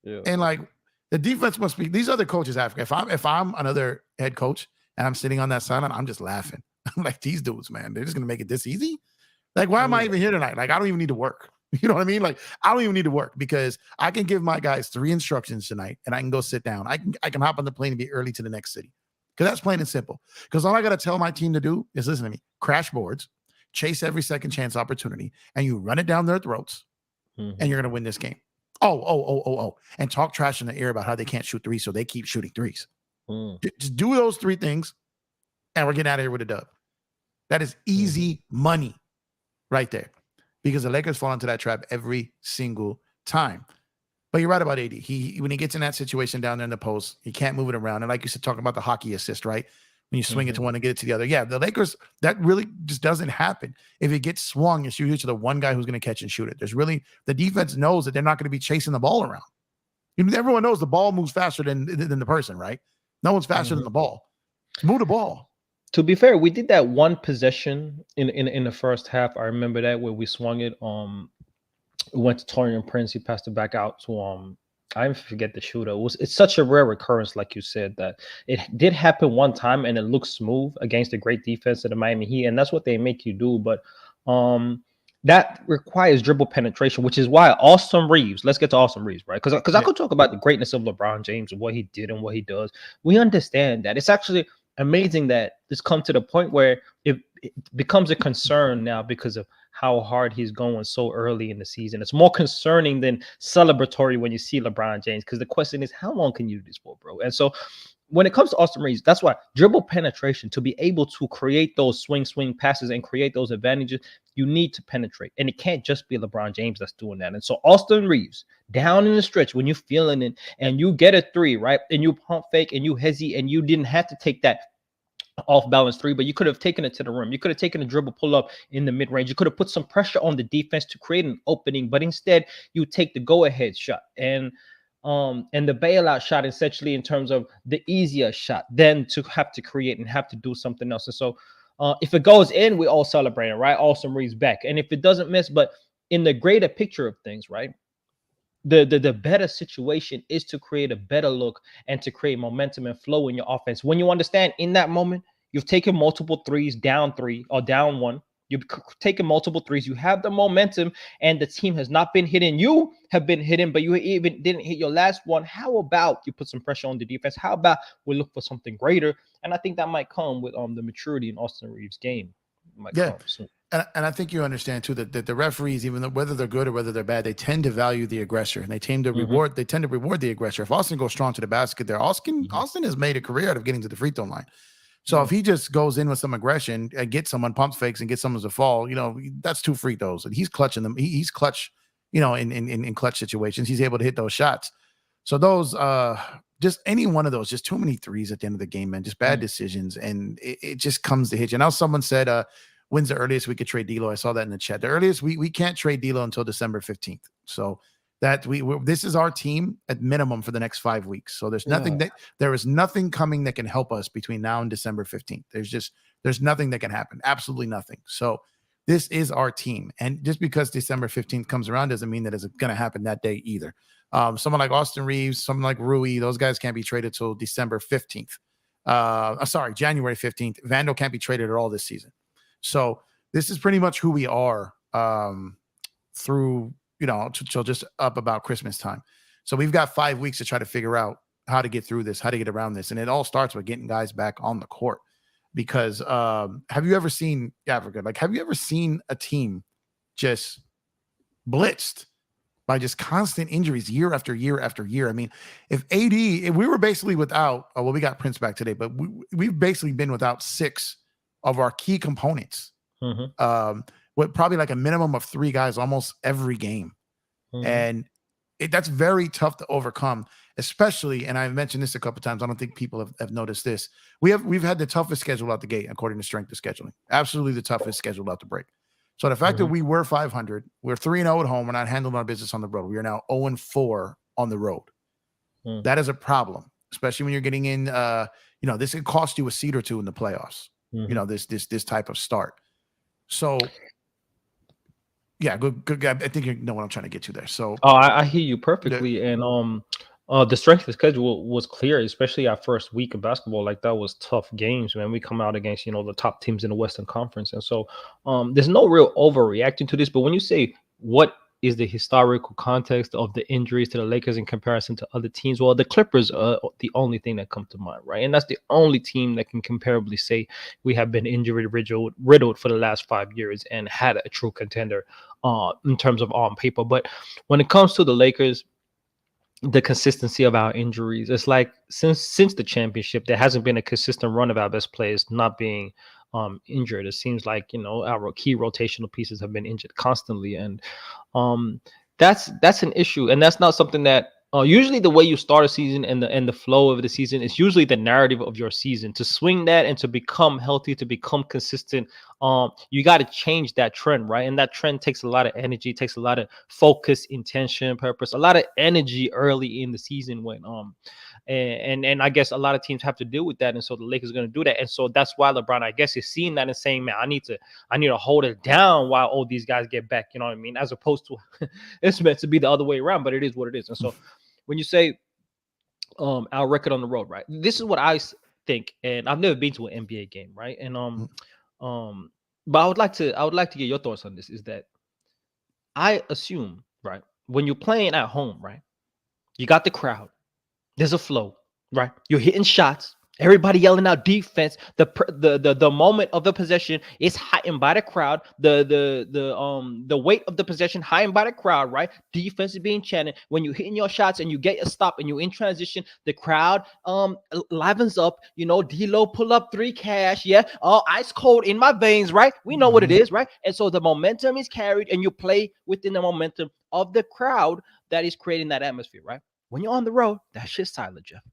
Yeah. And the defense must be, these other coaches, Africa. If I'm another head coach and I'm sitting on that sideline, I'm just laughing. I'm like, these dudes, man, they're just gonna make it this easy. Why am I even here tonight? I don't even need to work. You know what I mean? I don't even need to work, because I can give my guys 3 instructions tonight and I can go sit down. I can hop on the plane and be early to the next city. Because that's plain and simple. Because all I got to tell my team to do is listen to me, crash boards, chase every second chance opportunity, and you run it down their throats, and you're going to win this game. Oh. And talk trash in the ear about how they can't shoot threes, so they keep shooting threes. Just do those 3 things, and we're getting out of here with a dub. That is easy money right there, because the Lakers fall into that trap every single time. But you're right about AD. When he gets in that situation down there in the post, he can't move it around. And like you said, talking about the hockey assist, right? When you swing it to one and get it to the other. Yeah, the Lakers, that really just doesn't happen. If it gets swung, it's usually to the one guy who's going to catch and shoot it. The defense knows that they're not going to be chasing the ball around. Everyone knows the ball moves faster than the person, right? No one's faster than the ball. Move the ball. To be fair, we did that one possession in the first half. I remember that where we swung it. We went to Tayshaun Prince. He passed it back out to I even forget the shooter. It's such a rare occurrence, like you said, that it did happen one time and it looks smooth against the great defense of the Miami Heat, and that's what they make you do. But that requires dribble penetration, which is why Austin Reeves. Let's get to Austin Reeves, right? Because I could talk about the greatness of LeBron James and what he did and what he does. We understand that. It's actually amazing that this come to the point where it becomes a concern now because of how hard he's going so early in the season. It's more concerning than celebratory when you see LeBron James, because the question is, how long can you do this for, bro? And so when it comes to Austin Reeves, that's why dribble penetration, to be able to create those swing passes and create those advantages, you need to penetrate. And it can't just be LeBron James that's doing that. And so Austin Reeves, down in the stretch, when you're feeling it and you get a 3, right, and you pump fake and you hesitate and you didn't have to take that off balance 3, but you could have taken it to the rim. You could have taken a dribble pull up in the mid range. You could have put some pressure on the defense to create an opening, but instead you take the go ahead shot and the bailout shot, essentially, in terms of the easier shot, than to have to create and have to do something else. And so if it goes in, we all celebrate it, right? Austin Reeves back. And if it doesn't miss, but in the greater picture of things, right, the better situation is to create a better look and to create momentum and flow in your offense. When you understand in that moment, you've taken multiple threes, down 3 or down 1. You've taken multiple threes. You have the momentum, and the team has not been hitting. You have been hitting, but you even didn't hit your last one. How about you put some pressure on the defense? How about we look for something greater? And I think that might come with the maturity in Austin Reeves' game. Yeah. And I think you understand too that the referees, even though whether they're good or whether they're bad, they tend to value the aggressor, and they tend to reward. They tend to reward the aggressor. If Austin goes strong to the basket, there, Austin has made a career out of getting to the free throw line. So if he just goes in with some aggression and gets someone, pumps fakes and gets someone to fall, that's 2 free throws, and he's clutching them. He's clutch, in clutch situations. He's able to hit those shots. So those, just any one of those, just too many threes at the end of the game, man. Just bad decisions, and it just comes to hit you. Now someone said, when's the earliest we could trade D'Lo? I saw that in the chat. The earliest we can't trade D'Lo until December 15th. So that this is our team at minimum for the next 5 weeks. So there is nothing coming that can help us between now and December 15th. There's nothing that can happen. Absolutely nothing. So this is our team. And just because December 15th comes around doesn't mean that it's going to happen that day either. Someone like Austin Reeves, someone like Rui, those guys can't be traded till December 15th. January 15th. Vandal can't be traded at all this season. So this is pretty much who we are through, till just up about Christmas time. So we've got 5 weeks to try to figure out how to get through this, how to get around this. And it all starts with getting guys back on the court. Because have you ever seen a team just blitzed by just constant injuries year after year after year? I mean, if we were basically without, we got Prince back today, but we've basically been without 6 of our key components, with probably like a minimum of 3 guys almost every game. And that's very tough to overcome, especially, and I've mentioned this a couple of times, I don't think people have noticed this. We've had the toughest schedule out the gate, according to strength of scheduling. Absolutely the toughest schedule out the break. So the fact that we were 500, we're 3-0 at home, we're not handling our business on the road. We are now 0-4 on the road. That is a problem, especially when you're getting in, this could cost you a seed or 2 in the playoffs. This type of start. So yeah, good. I think you know what I'm trying to get to there. So I hear you perfectly. And the strength of the schedule was clear, especially our first week of basketball. Like, that was tough games, man. We come out against, the top teams in the Western Conference. And so there's no real overreacting to this. But when you say what is the historical context of the injuries to the Lakers in comparison to other teams? Well, the Clippers are the only thing that comes to mind, right? And that's the only team that can comparably say we have been injury riddled for the last 5 years and had a true contender in terms of on paper. But when it comes to the Lakers, the consistency of our injuries, it's like since the championship, there hasn't been a consistent run of our best players not being injured. It seems like, you know, our key rotational pieces have been injured constantly, and um that's an issue, and that's not something that usually the way you start a season and the flow of the season is usually the narrative of your season. To swing that and to become healthy, to become consistent, you got to change that trend, right? And that trend takes a lot of energy, takes a lot of focus, intention, purpose, a lot of energy early in the season when and I guess a lot of teams have to deal with that, and so the Lakers are going to do that, and so that's why LeBron, I guess, is seeing that and saying, man, I need to hold it down while all these guys get back, you know what I mean, as opposed to it's meant to be the other way around, but it is what it is. And so when you say our record on the road, right, this is what think, and I've never been to an NBA game, right, and but I would like to get your thoughts on this. Is that I assume, right, when you're playing at home, right, you got the crowd, there's a flow, right? You're hitting shots. Everybody yelling out defense. The moment of the possession is heightened by the crowd. The weight of the possession heightened by the crowd, right? Defense is being chanted. When you're hitting your shots and you get a stop and you're in transition, the crowd livens up. You know, D-Lo pull up 3 cash, yeah. Ice cold in my veins, right? We know what it is, right? And so the momentum is carried, and you play within the momentum of the crowd that is creating that atmosphere, right? When you're on the road, that shit's silent, Jeff.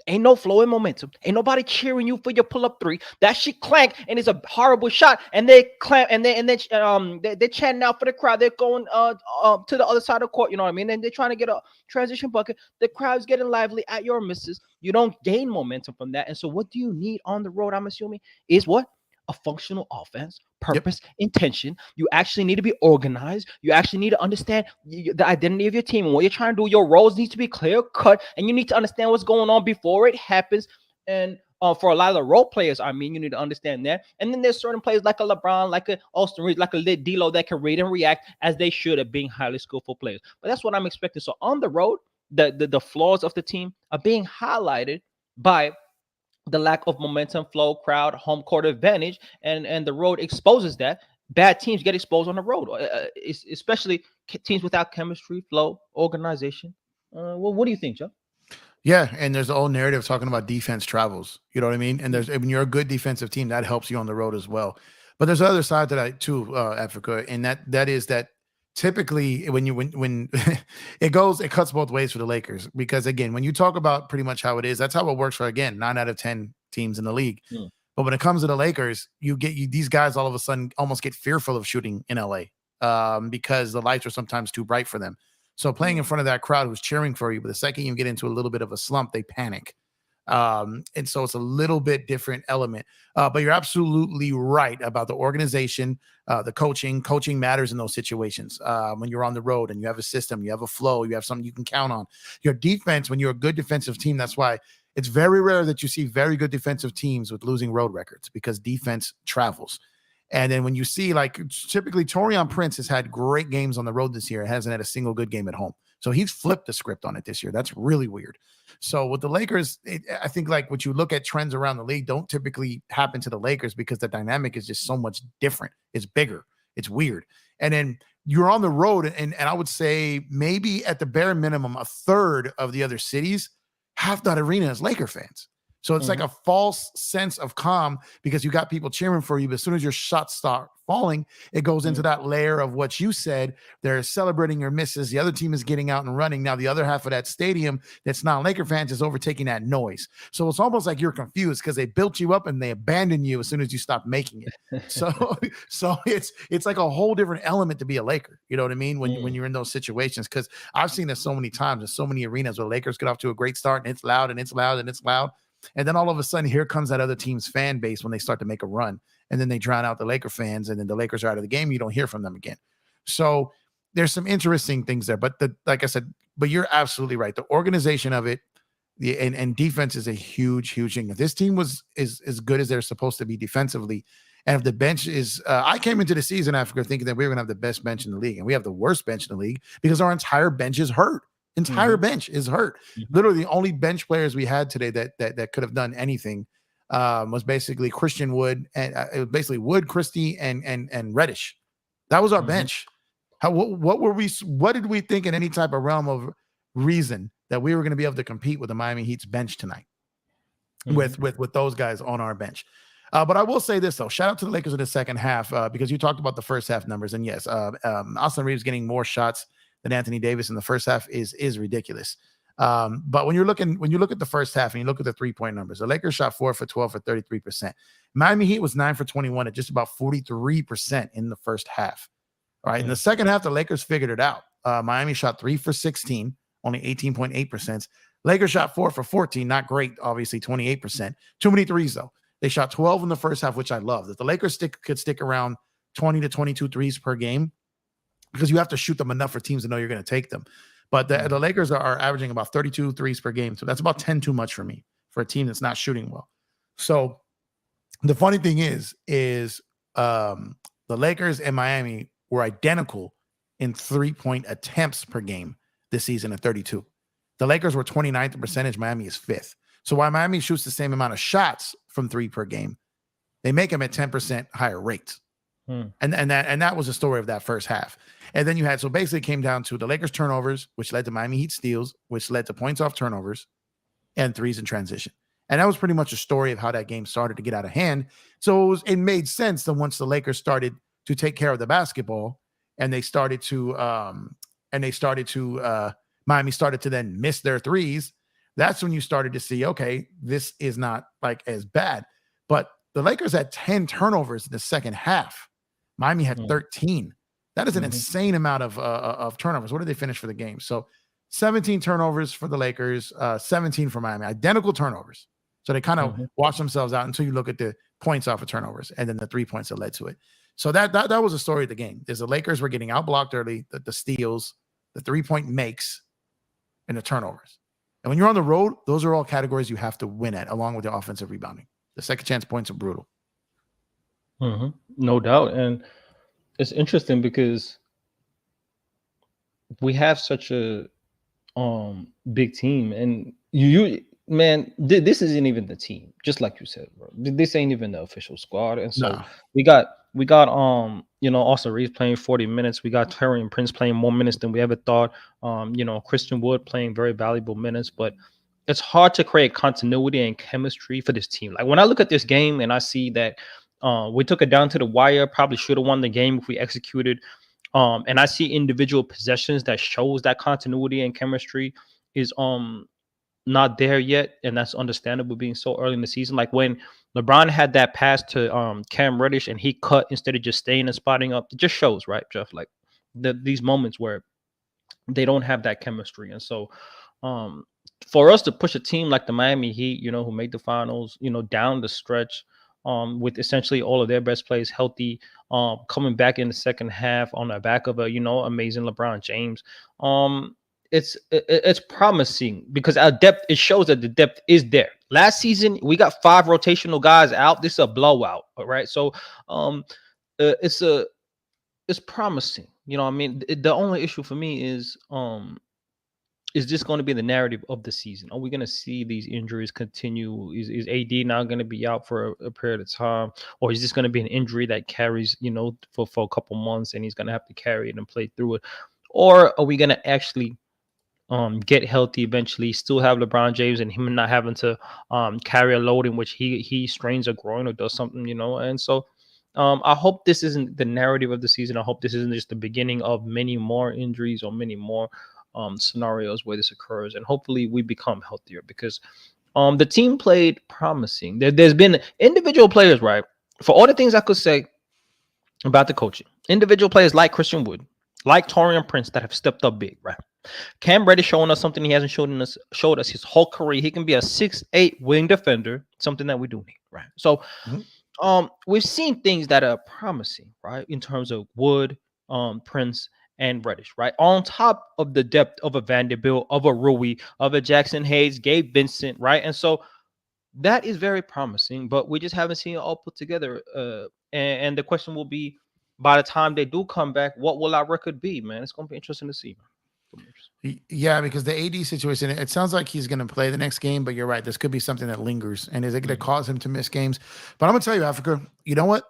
Ain't no flow and momentum. Ain't nobody cheering you for your pull-up 3. That shit clank, and it's a horrible shot. And they clamp, and they're chanting out for the crowd. They're going to the other side of the court. You know what I mean? And they're trying to get a transition bucket. The crowd's getting lively at your misses. You don't gain momentum from that. And so, what do you need on the road? I'm assuming is what? A functional offense, purpose, intention. You actually need to be organized. You actually need to understand the identity of your team and what you're trying to do. Your roles need to be clear cut, and you need to understand what's going on before it happens. And for a lot of the role players, I mean, you need to understand that. And then there's certain players like a LeBron, like a Austin Reeves, like a D-Lo that can read and react as they should at being highly skillful players. But that's what I'm expecting. So on the road, the flaws of the team are being highlighted by the lack of momentum, flow, crowd, home court advantage, and the road exposes that. Bad teams get exposed on the road, especially teams without chemistry, flow, organization. Well, what do you think, Joe? Yeah, and there's the old narrative talking about defense travels. You know what I mean? And when you're a good defensive team, that helps you on the road as well. But there's the other side to that too, Africa, and that is that typically when it cuts both ways for the Lakers, because again, when you talk about pretty much how it is, that's how it works for, again, 9 out of 10 teams in the league. But when it comes to the Lakers, these guys all of a sudden almost get fearful of shooting in LA because the lights are sometimes too bright for them. So playing in front of that crowd who's cheering for you, but the second you get into a little bit of a slump, they panic. And so it's a little bit different element. But you're absolutely right about the organization, the coaching. Coaching matters in those situations. When you're on the road and you have a system, you have a flow, you have something you can count on. Your defense, when you're a good defensive team, that's why it's very rare that you see very good defensive teams with losing road records, because defense travels. And then when you see, like, typically Tayshaun Prince has had great games on the road this year, hasn't had a single good game at home. So he's flipped the script on it this year. That's really weird. So with the Lakers, I think, like, what you look at trends around the league don't typically happen to the Lakers because the dynamic is just so much different. It's bigger. It's weird. And then you're on the road, and I would say maybe at the bare minimum, a third of the other cities, half that arena is Laker fans. So it's like a false sense of calm because you got people cheering for you. But as soon as your shots start falling, it goes into that layer of what you said. They're celebrating your misses. The other team is getting out and running. Now the other half of that stadium that's not Laker fans is overtaking that noise. So it's almost like you're confused because they built you up and they abandon you as soon as you stop making it. So it's like a whole different element to be a Laker. You know what I mean? When you're in those situations, because I've seen this so many times in so many arenas where Lakers get off to a great start and it's loud and it's loud and it's loud. And then all of a sudden, here comes that other team's fan base when they start to make a run. And then they drown out the Laker fans, and then the Lakers are out of the game. You don't hear from them again. So there's some interesting things there. But like I said, but you're absolutely right. The organization of it, and defense is a huge, huge thing. If this team is as good as they're supposed to be defensively, And if the bench is, I came into the season after thinking that we were going to have the best bench in the league, and we have the worst bench in the league because our entire bench is hurt. Entire bench is hurt. Literally, the only bench players we had today that could have done anything was basically Christian Wood, and it was basically Wood, Christie, and Reddish. That was our bench. What did we think in any type of realm of reason that we were going to be able to compete with the Miami Heat's bench tonight with those guys on our bench? But I will say this, though. Shout out to the Lakers in the second half because you talked about the first half numbers. And yes, Austin Reeves getting more shots than Anthony Davis in the first half is ridiculous. But when you look at the first half and you look at the 3-point numbers, the Lakers shot 4 for 12 for 33%. Miami Heat was 9 for 21 at just about 43% in the first half. All right. In the second half, the Lakers figured it out. Miami shot 3 for 16, only 18.8%. Lakers shot 4 for 14, not great, obviously 28%. Too many threes, though. They shot 12 in the first half, which I love. If the Lakers could stick around 20 to 22 threes per game, because you have to shoot them enough for teams to know you're going to take them. But the Lakers are averaging about 32 threes per game. So that's about 10 too much for me, for a team that's not shooting well. So the funny thing is the Lakers and Miami were identical in 3-point attempts per game this season at 32. The Lakers were 29th in percentage. Miami is 5th. So while Miami shoots the same amount of shots from 3 per game, they make them at 10% higher rates. And that was the story of that first half. And then you had, so basically it came down to the Lakers turnovers, which led to Miami Heat steals, which led to points off turnovers and threes in transition. And that was pretty much a story of how that game started to get out of hand. So it made sense that once the Lakers started to take care of the basketball and they started to Miami started to then miss their threes, that's when you started to see, okay, this is not like as bad. But the Lakers had 10 turnovers in the second half. Miami had 13. That is an insane amount of turnovers. What did they finish for the game? So 17 turnovers for the Lakers, 17 for Miami, identical turnovers. So they kind of wash themselves out until you look at the points off of turnovers and then the 3 points that led to it. So that was the story of the game. Is the Lakers were getting out blocked early, the steals, the 3-point makes, and the turnovers. And when you're on the road, those are all categories you have to win at, along with the offensive rebounding. The second chance points are brutal. No doubt. And it's interesting because we have such a big team, and this isn't even the team, just like you said, bro. This ain't even the official squad. And so we got Austin Reeves playing 40 minutes. We got Tayshaun Prince playing more minutes than we ever thought. Christian Wood playing very valuable minutes, but it's hard to create continuity and chemistry for this team. Like when I look at this game and I see that we took it down to the wire, probably should have won the game if we executed. And I see individual possessions that shows that continuity and chemistry is not there yet, and that's understandable being so early in the season. Like when LeBron had that pass to Cam Reddish and he cut instead of just staying and spotting up, it just shows, right, Jeff? Like these moments where they don't have that chemistry. And so for us to push a team like the Miami Heat, who made the finals, down the stretch, with essentially all of their best players healthy, coming back in the second half on the back of a amazing LeBron James, it's promising because our depth, it shows that the depth is there. Last season we got 5 rotational guys out. This is a blowout, all right? So it's promising. The only issue for me is this going to be the narrative of the season? Are we going to see these injuries continue? Is AD now going to be out for a period of time? Or is this going to be an injury that carries, for a couple months and he's going to have to carry it and play through it? Or are we going to actually get healthy eventually, still have LeBron James and him not having to carry a load in which he strains a groin or does something, And so I hope this isn't the narrative of the season. I hope this isn't just the beginning of many more injuries or many more scenarios where this occurs, and hopefully we become healthier because the team played promising. There's been individual players, right? For all the things I could say about the coaching, individual players like Christian Wood, like Tayshaun Prince that have stepped up big, right? Cam Reddish showing us something he hasn't showed us his whole career. He can be a 6'8" wing defender, something that we do need, right? So we've seen things that are promising, right? In terms of Wood, Prince, and Reddish, right? On top of the depth of a Vanderbilt, of a Rui, of a Jackson Hayes, Gabe Vincent, right? And so that is very promising, but we just haven't seen it all put together And the question will be, by the time they do come back, what will our record be, man? It's gonna be interesting to see, man. Yeah, because the AD situation, it sounds like he's going to play the next game, but you're right. This could be something that lingers. And is it going to cause him to miss games? But I'm going to tell you, Africa, you know what?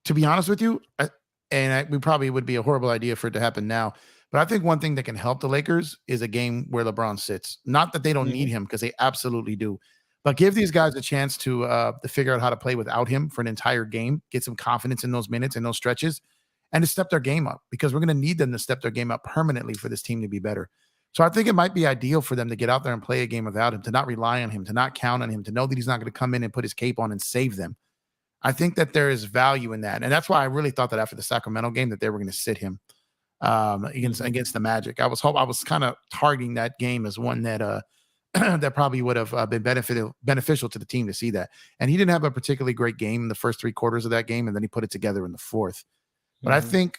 To be honest with you, we probably would be a horrible idea for it to happen now. But I think one thing that can help the Lakers is a game where LeBron sits. Not that they don't need him, because they absolutely do. But give these guys a chance to figure out how to play without him for an entire game, get some confidence in those minutes and those stretches, and to step their game up, because we're going to need them to step their game up permanently for this team to be better. So I think it might be ideal for them to get out there and play a game without him, to not rely on him, to not count on him, to know that he's not going to come in and put his cape on and save them. I think that there is value in that. And that's why I really thought that after the Sacramento game that they were going to sit him against the Magic. I was kind of targeting that game as one that that probably would have been beneficial to the team to see that. And he didn't have a particularly great game in the first 3 quarters of that game, and then he put it together in the fourth. But I think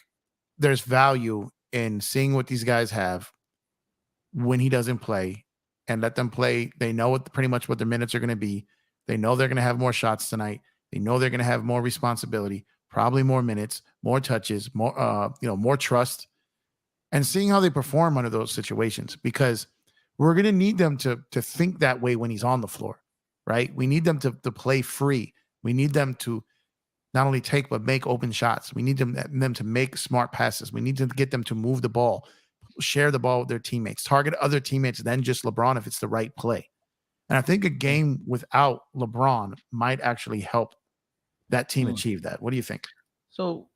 there's value in seeing what these guys have when he doesn't play, and let them play. They know pretty much what their minutes are going to be. They know they're going to have more shots tonight. They know they're going to have more responsibility, probably more minutes, more touches, more trust, and seeing how they perform under those situations, because we're going to need them to think that way when he's on the floor, right? We need them to play free. We need them to not only take, but make open shots. We need them to make smart passes. We need to get them to move the ball, share the ball with their teammates, target other teammates than just LeBron if it's the right play. And I think a game without LeBron might actually help that team achieve that. What do you think? So,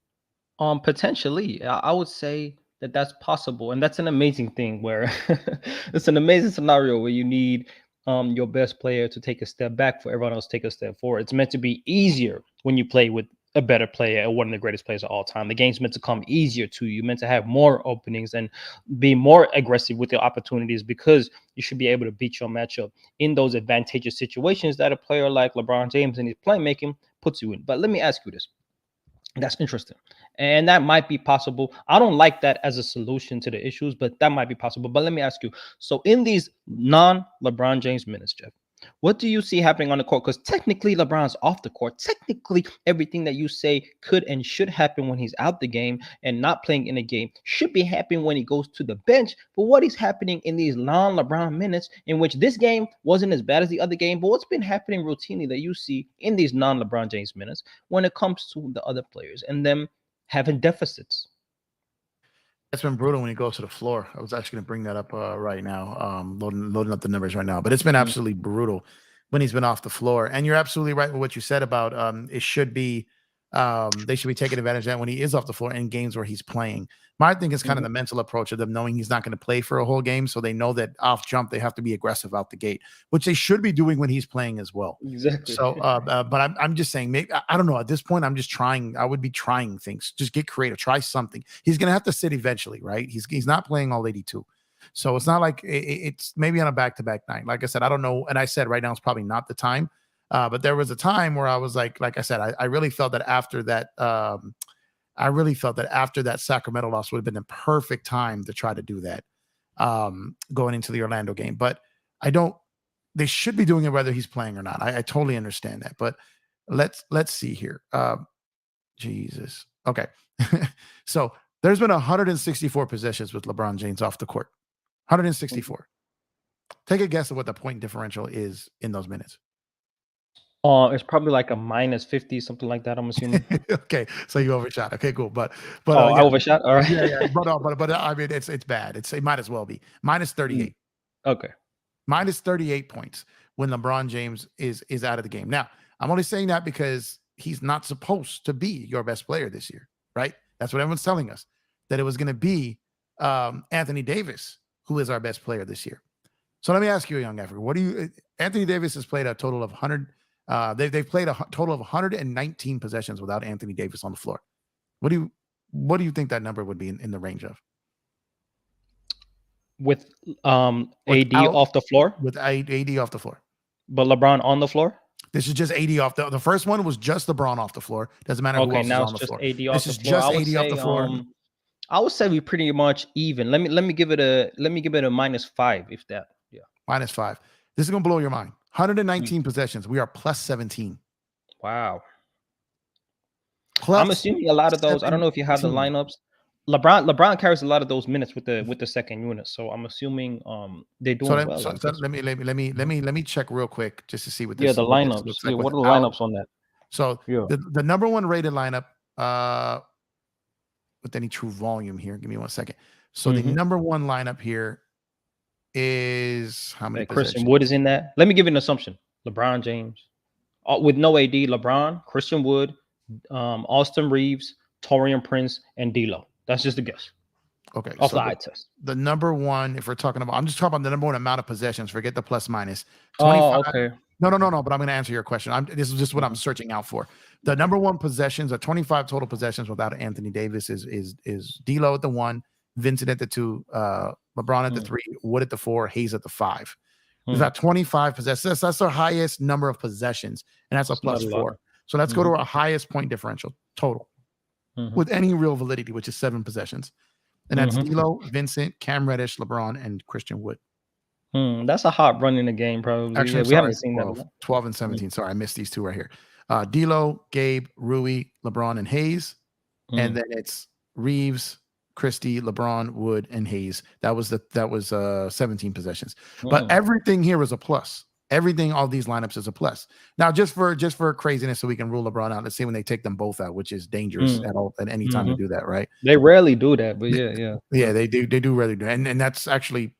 potentially, I would say that that's possible, and that's an amazing thing. Where it's an amazing scenario where you need your best player to take a step back for everyone else to take a step forward. It's meant to be easier when you play with a better player and one of the greatest players of all time. The game's meant to come easier to you, meant to have more openings and be more aggressive with your opportunities, because you should be able to beat your matchup in those advantageous situations that a player like LeBron James and his playmaking puts you in. But let me ask you this. That's interesting. And that might be possible. I don't like that as a solution to the issues, but that might be possible. But let me ask you. So in these non-LeBron James minutes, Jeff, what do you see happening on the court? Because technically LeBron's off the court. Technically, everything that you say could and should happen when he's out the game and not playing in the game should be happening when he goes to the bench. But what is happening in these non-LeBron minutes, in which this game wasn't as bad as the other game, but what's been happening routinely that you see in these non-LeBron James minutes when it comes to the other players and them having deficits? It's been brutal when he goes to the floor. I was actually going to bring that up right now, loading up the numbers right now. But it's been absolutely brutal when he's been off the floor. And you're absolutely right with what you said about they should be taking advantage of that when he is off the floor in games where he's playing. My thing is kind of the mental approach of them knowing he's not going to play for a whole game, so they know that off jump they have to be aggressive out the gate, which they should be doing when he's playing as well. Exactly. So, but I'm just saying, maybe I don't know. At this point, I'm just trying. I would be trying things. Just get creative. Try something. He's going to have to sit eventually, right? He's not playing all 82. So it's not like it's maybe on a back-to-back night. Like I said, I don't know. And I said right now it's probably not the time. But there was a time where I was like I said, I really felt that after that, after that Sacramento loss would have been the perfect time to try to do that going into the Orlando game. But they should be doing it whether he's playing or not. I totally understand that. But let's see here. Jesus. Okay. So there's been 164 possessions with LeBron James off the court. 164. Take a guess at what the point differential is in those minutes. It's probably like a -50, something like that, I'm assuming. Okay, so you overshot. Okay, cool. But I overshot. All right. yeah. But I mean, it's bad. It might as well be -38. Okay. -38 points when LeBron James is out of the game. Now, I'm only saying that because he's not supposed to be your best player this year, right? That's what everyone's telling us, that it was going to be Anthony Davis, who is our best player this year. So let me ask you, Young Africa, Anthony Davis has played a total of 100. They've played a total of 119 possessions without Anthony Davis on the floor. What do you think that number would be in the range of? With AD off the floor? With AD off the floor. But LeBron on the floor? This is just AD off the first one was just LeBron off the floor. Doesn't matter who else is on the floor. AD off this the is floor. just AD off the floor. I would say we pretty much even. Let me give it a -5, if that. Yeah. -5. This is gonna blow your mind. 119 possessions. We are +17. Wow. I'm assuming a lot of those. I don't know if you have the 17. lineups. LeBron carries a lot of those minutes with the second unit, so I'm assuming they're So, doing well. so let me check real quick just to see what Yeah, this the lineups. looks Yeah, like what are the without. lineups on that? So Yeah. the number one rated lineup with any true volume here. Give me 1 second. So the number one lineup here is how many Christian possessions? Wood is in that. Let me give you an assumption. LeBron James. With no AD, LeBron, Christian Wood, Austin Reeves, Tayshaun Prince, and D'Lo. That's just a guess. Okay, Off so the eye test. the number one, if we're talking about, I'm just talking about the number one amount of possessions. Forget the plus minus. 25. Oh, okay. No. But I'm going to answer your question. This is just what I'm searching out for. The number one possessions are 25 total possessions without Anthony Davis is D'Lo at the 1, Vincent at the 2, LeBron at the 3, Wood at the 4, Hayes at the 5. We've got 25 possessions. That's our highest number of possessions, and that's a plus 4. So let's go to our highest point differential total with any real validity, which is 7 possessions. And that's D'Lo, Vincent, Cam Reddish, LeBron, and Christian Wood. That's a hot run in the game, probably. Actually, we haven't seen 12, that. 12 and 17. Sorry, I missed these two right here. D'Lo, Gabe, Rui, LeBron, and Hayes. And then it's Reeves, Christie, LeBron, Wood, and Hayes. That was 17 possessions. But everything here is a plus. Everything, all these lineups is a plus. Now, just for craziness, so we can rule LeBron out. Let's see when they take them both out, which is dangerous at any time to do that, right? They rarely do that, but yeah. They do rarely do, and that's actually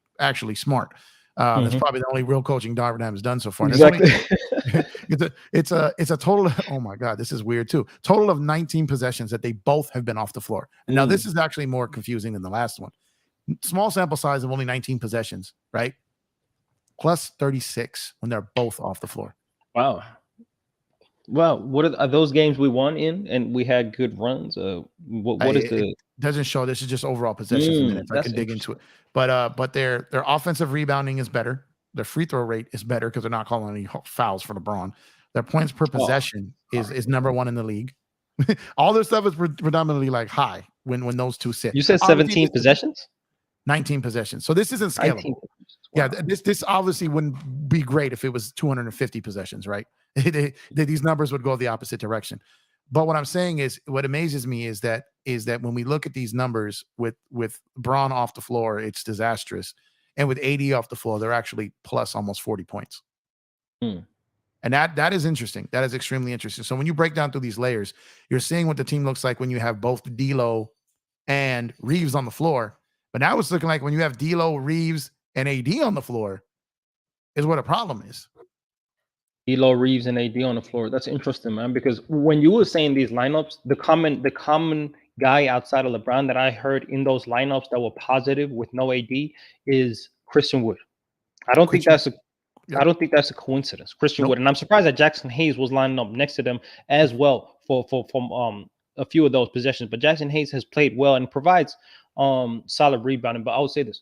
smart. That's probably the only real coaching Darvin has done so far. Exactly. It's a total of, oh my God, this is weird too. Total of 19 possessions that they both have been off the floor. And now this is actually more confusing than the last one. Small sample size of only 19 possessions, right? Plus 36 when they're both off the floor. Wow. Well, what are those games we won in, and we had good runs? What is the? It doesn't show. This is just overall possessions minutes. I can dig into it, but their offensive rebounding is better. Their free throw rate is better because they're not calling any fouls for LeBron. Their points per possession is number 1 in the league. All their stuff is predominantly like high when those two sit. You said 17 possessions? 19 possessions. So this isn't scalable. Wow. Yeah, this obviously wouldn't be great if it was 250 possessions, right? These numbers would go the opposite direction. But what I'm saying is, what amazes me is that when we look at these numbers with Braun off the floor, it's disastrous, and with AD off the floor, they're actually plus almost 40 points. And that is interesting. That is extremely interesting. So when you break down through these layers, you're seeing what the team looks like when you have both D'Lo and Reeves on the floor. But now it's looking like when you have D'Lo, Reeves, and AD on the floor is what a problem is. D'Lo, Reeves, and AD on the floor. That's interesting, man. Because when you were saying these lineups, the common guy outside of LeBron that I heard in those lineups that were positive with no AD is Christian Wood. I don't think that's a coincidence. Christian Wood, and I'm surprised that Jackson Hayes was lining up next to them as well for a few of those possessions. But Jackson Hayes has played well and provides solid rebounding. But I would say this.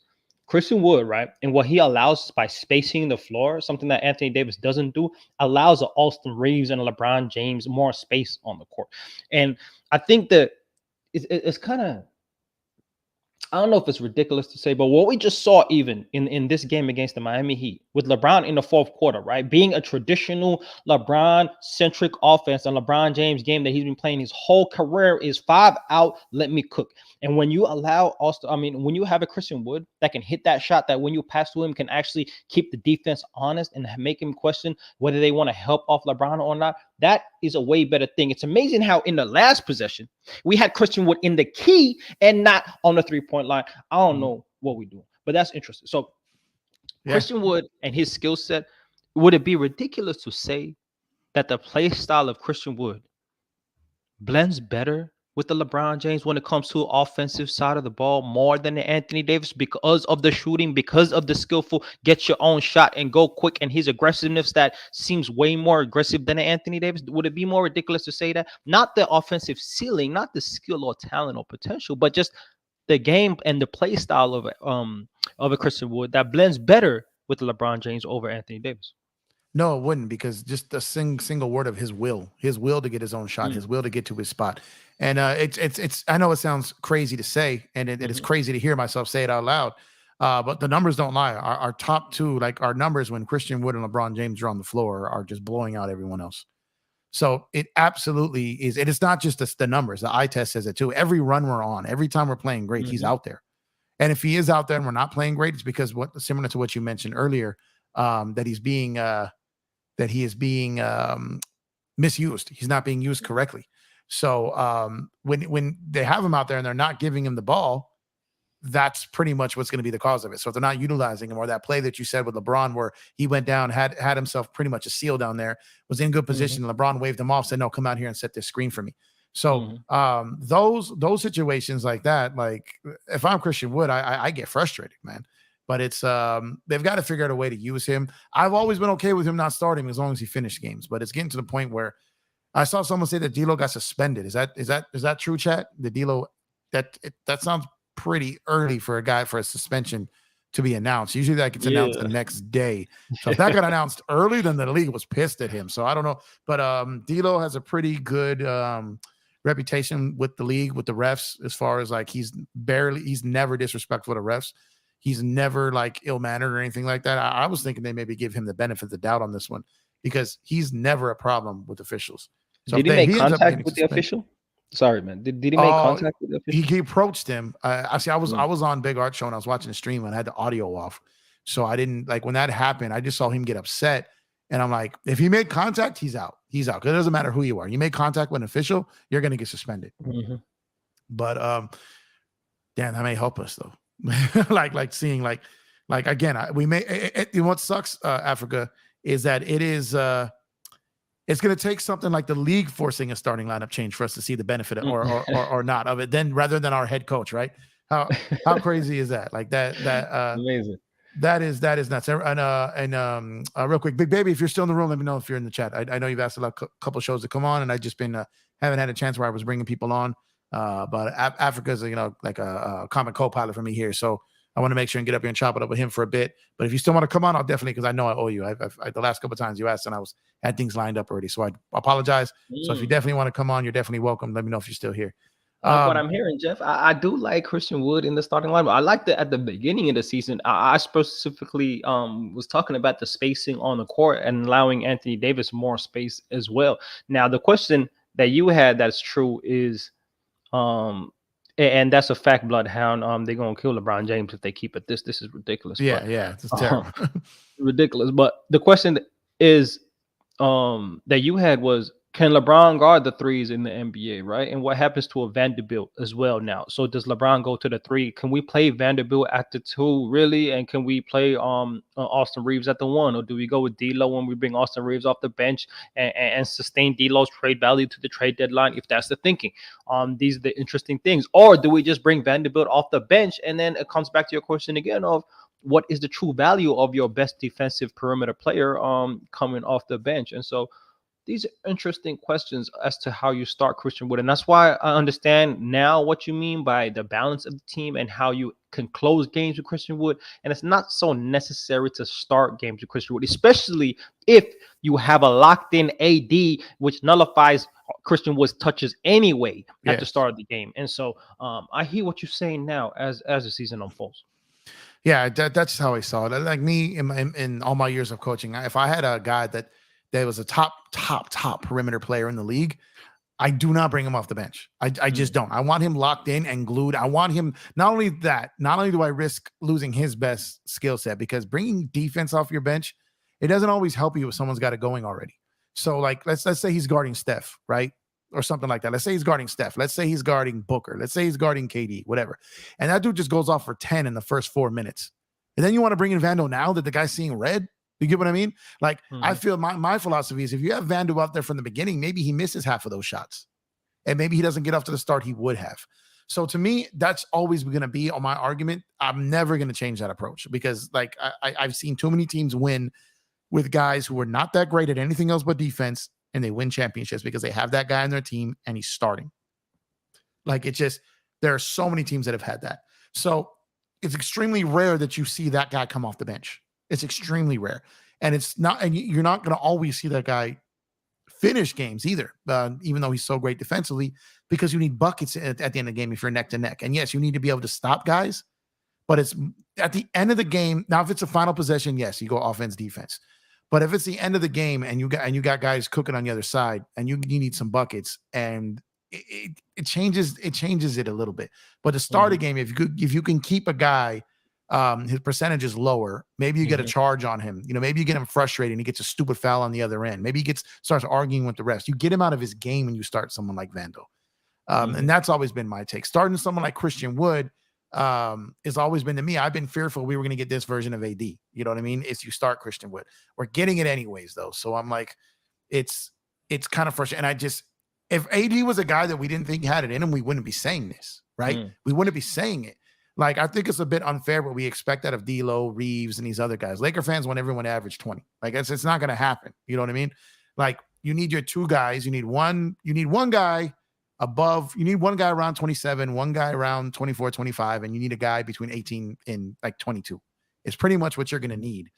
Christian Wood, right, and what he allows by spacing the floor, something that Anthony Davis doesn't do, allows Austin Reeves and LeBron James more space on the court. And I think that it's kind of, I don't know if it's ridiculous to say, but what we just saw even in this game against the Miami Heat with LeBron in the fourth quarter, right? Being a traditional LeBron-centric offense and LeBron James game that he's been playing his whole career is 5 out, let me cook. And when you allow when you have a Christian Wood that can hit that shot, that when you pass to him can actually keep the defense honest and make him question whether they want to help off LeBron or not, that is a way better thing. It's amazing how in the last possession, we had Christian Wood in the key and not on the 3-point line. I don't know what we do, but that's interesting. So Christian Wood and his skill set, would it be ridiculous to say that the play style of Christian Wood blends better with the LeBron James when it comes to the offensive side of the ball more than the Anthony Davis because of the shooting, because of the skillful get your own shot and go quick and his aggressiveness that seems way more aggressive than the Anthony Davis? Would it be more ridiculous to say that? Not the offensive ceiling, not the skill or talent or potential, but just the game and the play style of a Christian Wood that blends better with LeBron James over Anthony Davis. No, it wouldn't, because just a single word of his will to get his own shot, his will to get to his spot. And it's I know it sounds crazy to say, and it is crazy to hear myself say it out loud. But the numbers don't lie. Our top two, like our numbers when Christian Wood and LeBron James are on the floor, are just blowing out everyone else. So it absolutely is. And it's not just the numbers. The eye test says it too. Every run we're on, every time we're playing great, he's out there. And if he is out there and we're not playing great, it's because similar to what you mentioned earlier, that he is being misused. He's not being used correctly. So when they have him out there and they're not giving him the ball, that's pretty much what's going to be the cause of it. So if they're not utilizing him, or that play that you said with LeBron where he went down, had himself pretty much a seal down there, was in good position. LeBron waved him off, said, no, come out here and set this screen for me. So those situations like that, like if I'm Christian Wood, I get frustrated, man. But it's they've got to figure out a way to use him. I've always been okay with him not starting as long as he finished games, but it's getting to the point where I saw someone say that D'Lo got suspended. Is that true, chat? The D'Lo that sounds pretty early for a suspension to be announced. Usually that gets announced the next day. So if that got announced early, then the league was pissed at him. So I don't know. But D'Lo has a pretty good reputation with the league, with the refs, as far as like he's never disrespectful to refs. He's never like ill-mannered or anything like that. I was thinking they maybe give him the benefit of the doubt on this one because he's never a problem with officials. So did he make contact with the official? Sorry, man. Did he make contact with the official? He approached him. I was on Big Art Show and I was watching the stream and I had the audio off. So I didn't like when that happened. I just saw him get upset. And I'm like, if he made contact, he's out. He's out. Because it doesn't matter who you are. You make contact with an official, you're going to get suspended. But damn, that may help us though. like seeing like again, what sucks, Africa, is that it is it's going to take something like the league forcing a starting lineup change for us to see the benefit or not of it, then rather than our head coach, right? How crazy is that? Like that amazing. That is nuts. And real quick, Big Baby, if you're still in the room, let me know if you're in the chat. I know you've asked a couple shows to come on, and I just been haven't had a chance where I was bringing people on. But Africa's like a common co-pilot for me here, so I want to make sure and get up here and chop it up with him for a bit. But if you still want to come on, I'll definitely, because I know I owe you. The last couple of times you asked, and I had things lined up already, so I apologize. So if you definitely want to come on, you're definitely welcome. Let me know if you're still here. What I'm hearing, Jeff, I do like Christian Wood in the starting lineup. I liked it at the beginning of the season. I specifically was talking about the spacing on the court and allowing Anthony Davis more space as well. Now, the question that you had that's true is, and that's a fact, Bloodhound. They're gonna kill LeBron James if they keep it. This is ridiculous. Yeah, it's terrible. Ridiculous. But the question is, that you had was, can LeBron guard the threes in the NBA, right? And what happens to a Vanderbilt as well now? So does LeBron go to the three? Can we play Vanderbilt at the two, really? And can we play Austin Reeves at the one? Or do we go with D'Lo when we bring Austin Reeves off the bench and sustain D'Lo's trade value to the trade deadline, if that's the thinking? These are the interesting things. Or do we just bring Vanderbilt off the bench? And then it comes back to your question again of, what is the true value of your best defensive perimeter player coming off the bench? And so these are interesting questions as to how you start Christian Wood. And that's why I understand now what you mean by the balance of the team and how you can close games with Christian Wood. And it's not so necessary to start games with Christian Wood, especially if you have a locked-in AD, which nullifies Christian Wood's touches anyway at the start of the game. And so I hear what you're saying now as the season unfolds. Yeah, that's how I saw it. Like me in all my years of coaching, if I had a guy that was a top perimeter player in the league, I do not bring him off the bench. I just don't. I want him locked in and glued. I want him, not only do I risk losing his best skill set, because bringing defense off your bench, it doesn't always help you if someone's got it going already. So like, let's say he's guarding Steph, right? Or something like that. Let's say he's guarding Steph. Let's say he's guarding Booker. Let's say he's guarding KD, whatever. And that dude just goes off for 10 in the first 4 minutes. And then you want to bring in Vando now that the guy's seeing red? You get what I mean? Like, I feel my philosophy is, if you have Vando out there from the beginning, maybe he misses half of those shots. And maybe he doesn't get off to the start he would have. So to me, that's always going to be on my argument. I'm never going to change that approach, because like I've seen too many teams win with guys who are not that great at anything else but defense, and they win championships because they have that guy on their team and he's starting. Like, it's just, there are so many teams that have had that. So it's extremely rare that you see that guy come off the bench. It's extremely rare. And you're not going to always see that guy finish games either, even though he's so great defensively, because you need buckets at the end of the game if you're neck to neck. And yes, you need to be able to stop guys, but it's at the end of the game. Now, if it's a final possession, yes, you go offense, defense. But if it's the end of the game and you got guys cooking on the other side and you need some buckets, and it changes it a little bit. But to start a game, if you can keep a guy, his percentage is lower, maybe you get a charge on him. Maybe you get him frustrated and he gets a stupid foul on the other end. Maybe he starts arguing with the rest. You get him out of his game and you start someone like Vando. And that's always been my take. Starting someone like Christian Wood has always been, to me, I've been fearful we were going to get this version of AD. You know what I mean? It's you start Christian Wood. We're getting it anyways, though. So I'm like, it's kind of frustrating. And if AD was a guy that we didn't think had it in him, we wouldn't be saying this, right? We wouldn't be saying it. Like, I think it's a bit unfair what we expect out of D'Lo, Reeves, and these other guys. Laker fans want everyone to average 20. Like, it's not going to happen. You know what I mean? Like, you need your two guys. You need one guy above. You need one guy around 27, one guy around 24, 25, and you need a guy between 18 and like 22. It's pretty much what you're going to need.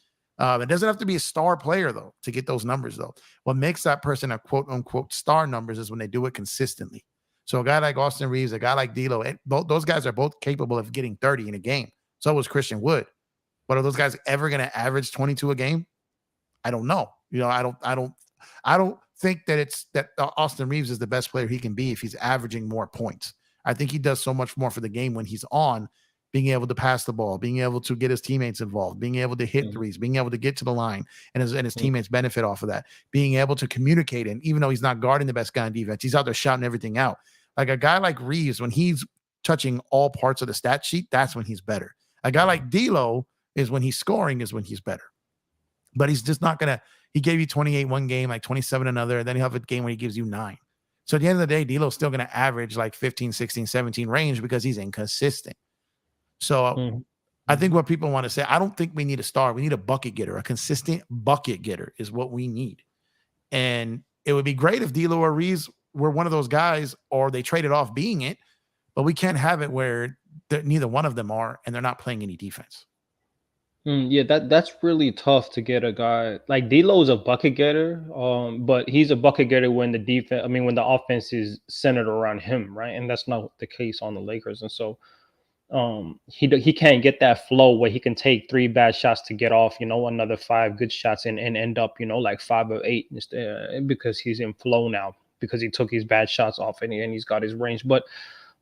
It doesn't have to be a star player, though, to get those numbers, though. What makes that person a quote-unquote star numbers is when they do it consistently. So a guy like Austin Reeves, a guy like D'Lo, those guys are both capable of getting 30 in a game. So was Christian Wood. But are those guys ever going to average 22 a game? I don't know. I don't think that Austin Reeves is the best player he can be if he's averaging more points. I think he does so much more for the game when he's on, being able to pass the ball, being able to get his teammates involved, being able to hit threes, being able to get to the line, and his teammates benefit off of that, being able to communicate. And even though he's not guarding the best guy on defense, he's out there shouting everything out. Like a guy like Reeves, when he's touching all parts of the stat sheet, that's when he's better. A guy like D'Lo is when he's scoring is when he's better. But he's just not going to, he gave you 28 one game, like 27 another, and then he'll have a game where he gives you 9. So at the end of the day, D'Lo's still going to average like 15, 16, 17 range because he's inconsistent. So I think what people want to say, I don't think we need a star. We need a bucket getter. A consistent bucket getter is what we need. And it would be great if D'Lo or Reeves were one of those guys, or they traded off being it, but we can't have it where neither one of them are, and they're not playing any defense. Yeah, that's really tough to get a guy like D'Lo is a bucket getter, but he's a bucket getter when when the offense is centered around him, right? And that's not the case on the Lakers. And so he can't get that flow where he can take 3 bad shots to get off, another 5 good shots and end up, like 5 or 8 because he's in flow now, because he took his bad shots off and he's got his range. But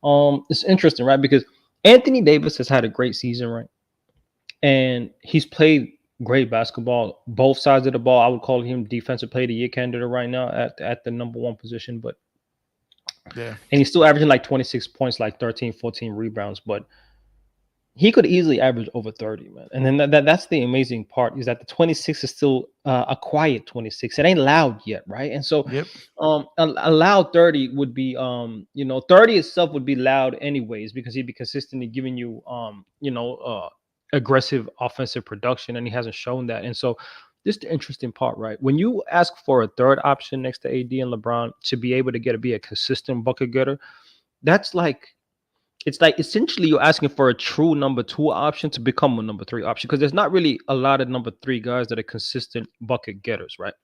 it's interesting, right? Because Anthony Davis has had a great season, right? And he's played great basketball, both sides of the ball. I would call him defensive player of the year candidate right now at the number 1 position. But yeah, and he's still averaging like 26 points, like 13, 14 rebounds. But he could easily average over 30, man. And then that's the amazing part, is that the 26 is still a quiet 26. It ain't loud yet, right? And so a loud 30 would be 30 itself would be loud anyways, because he'd be consistently giving you aggressive offensive production, and he hasn't shown that. And so this is the interesting part, right? When you ask for a third option next to AD and LeBron to be able to be a consistent bucket getter, it's like essentially you're asking for a true number 2 option to become a number 3 option, because there's not really a lot of number 3 guys that are consistent bucket getters, right?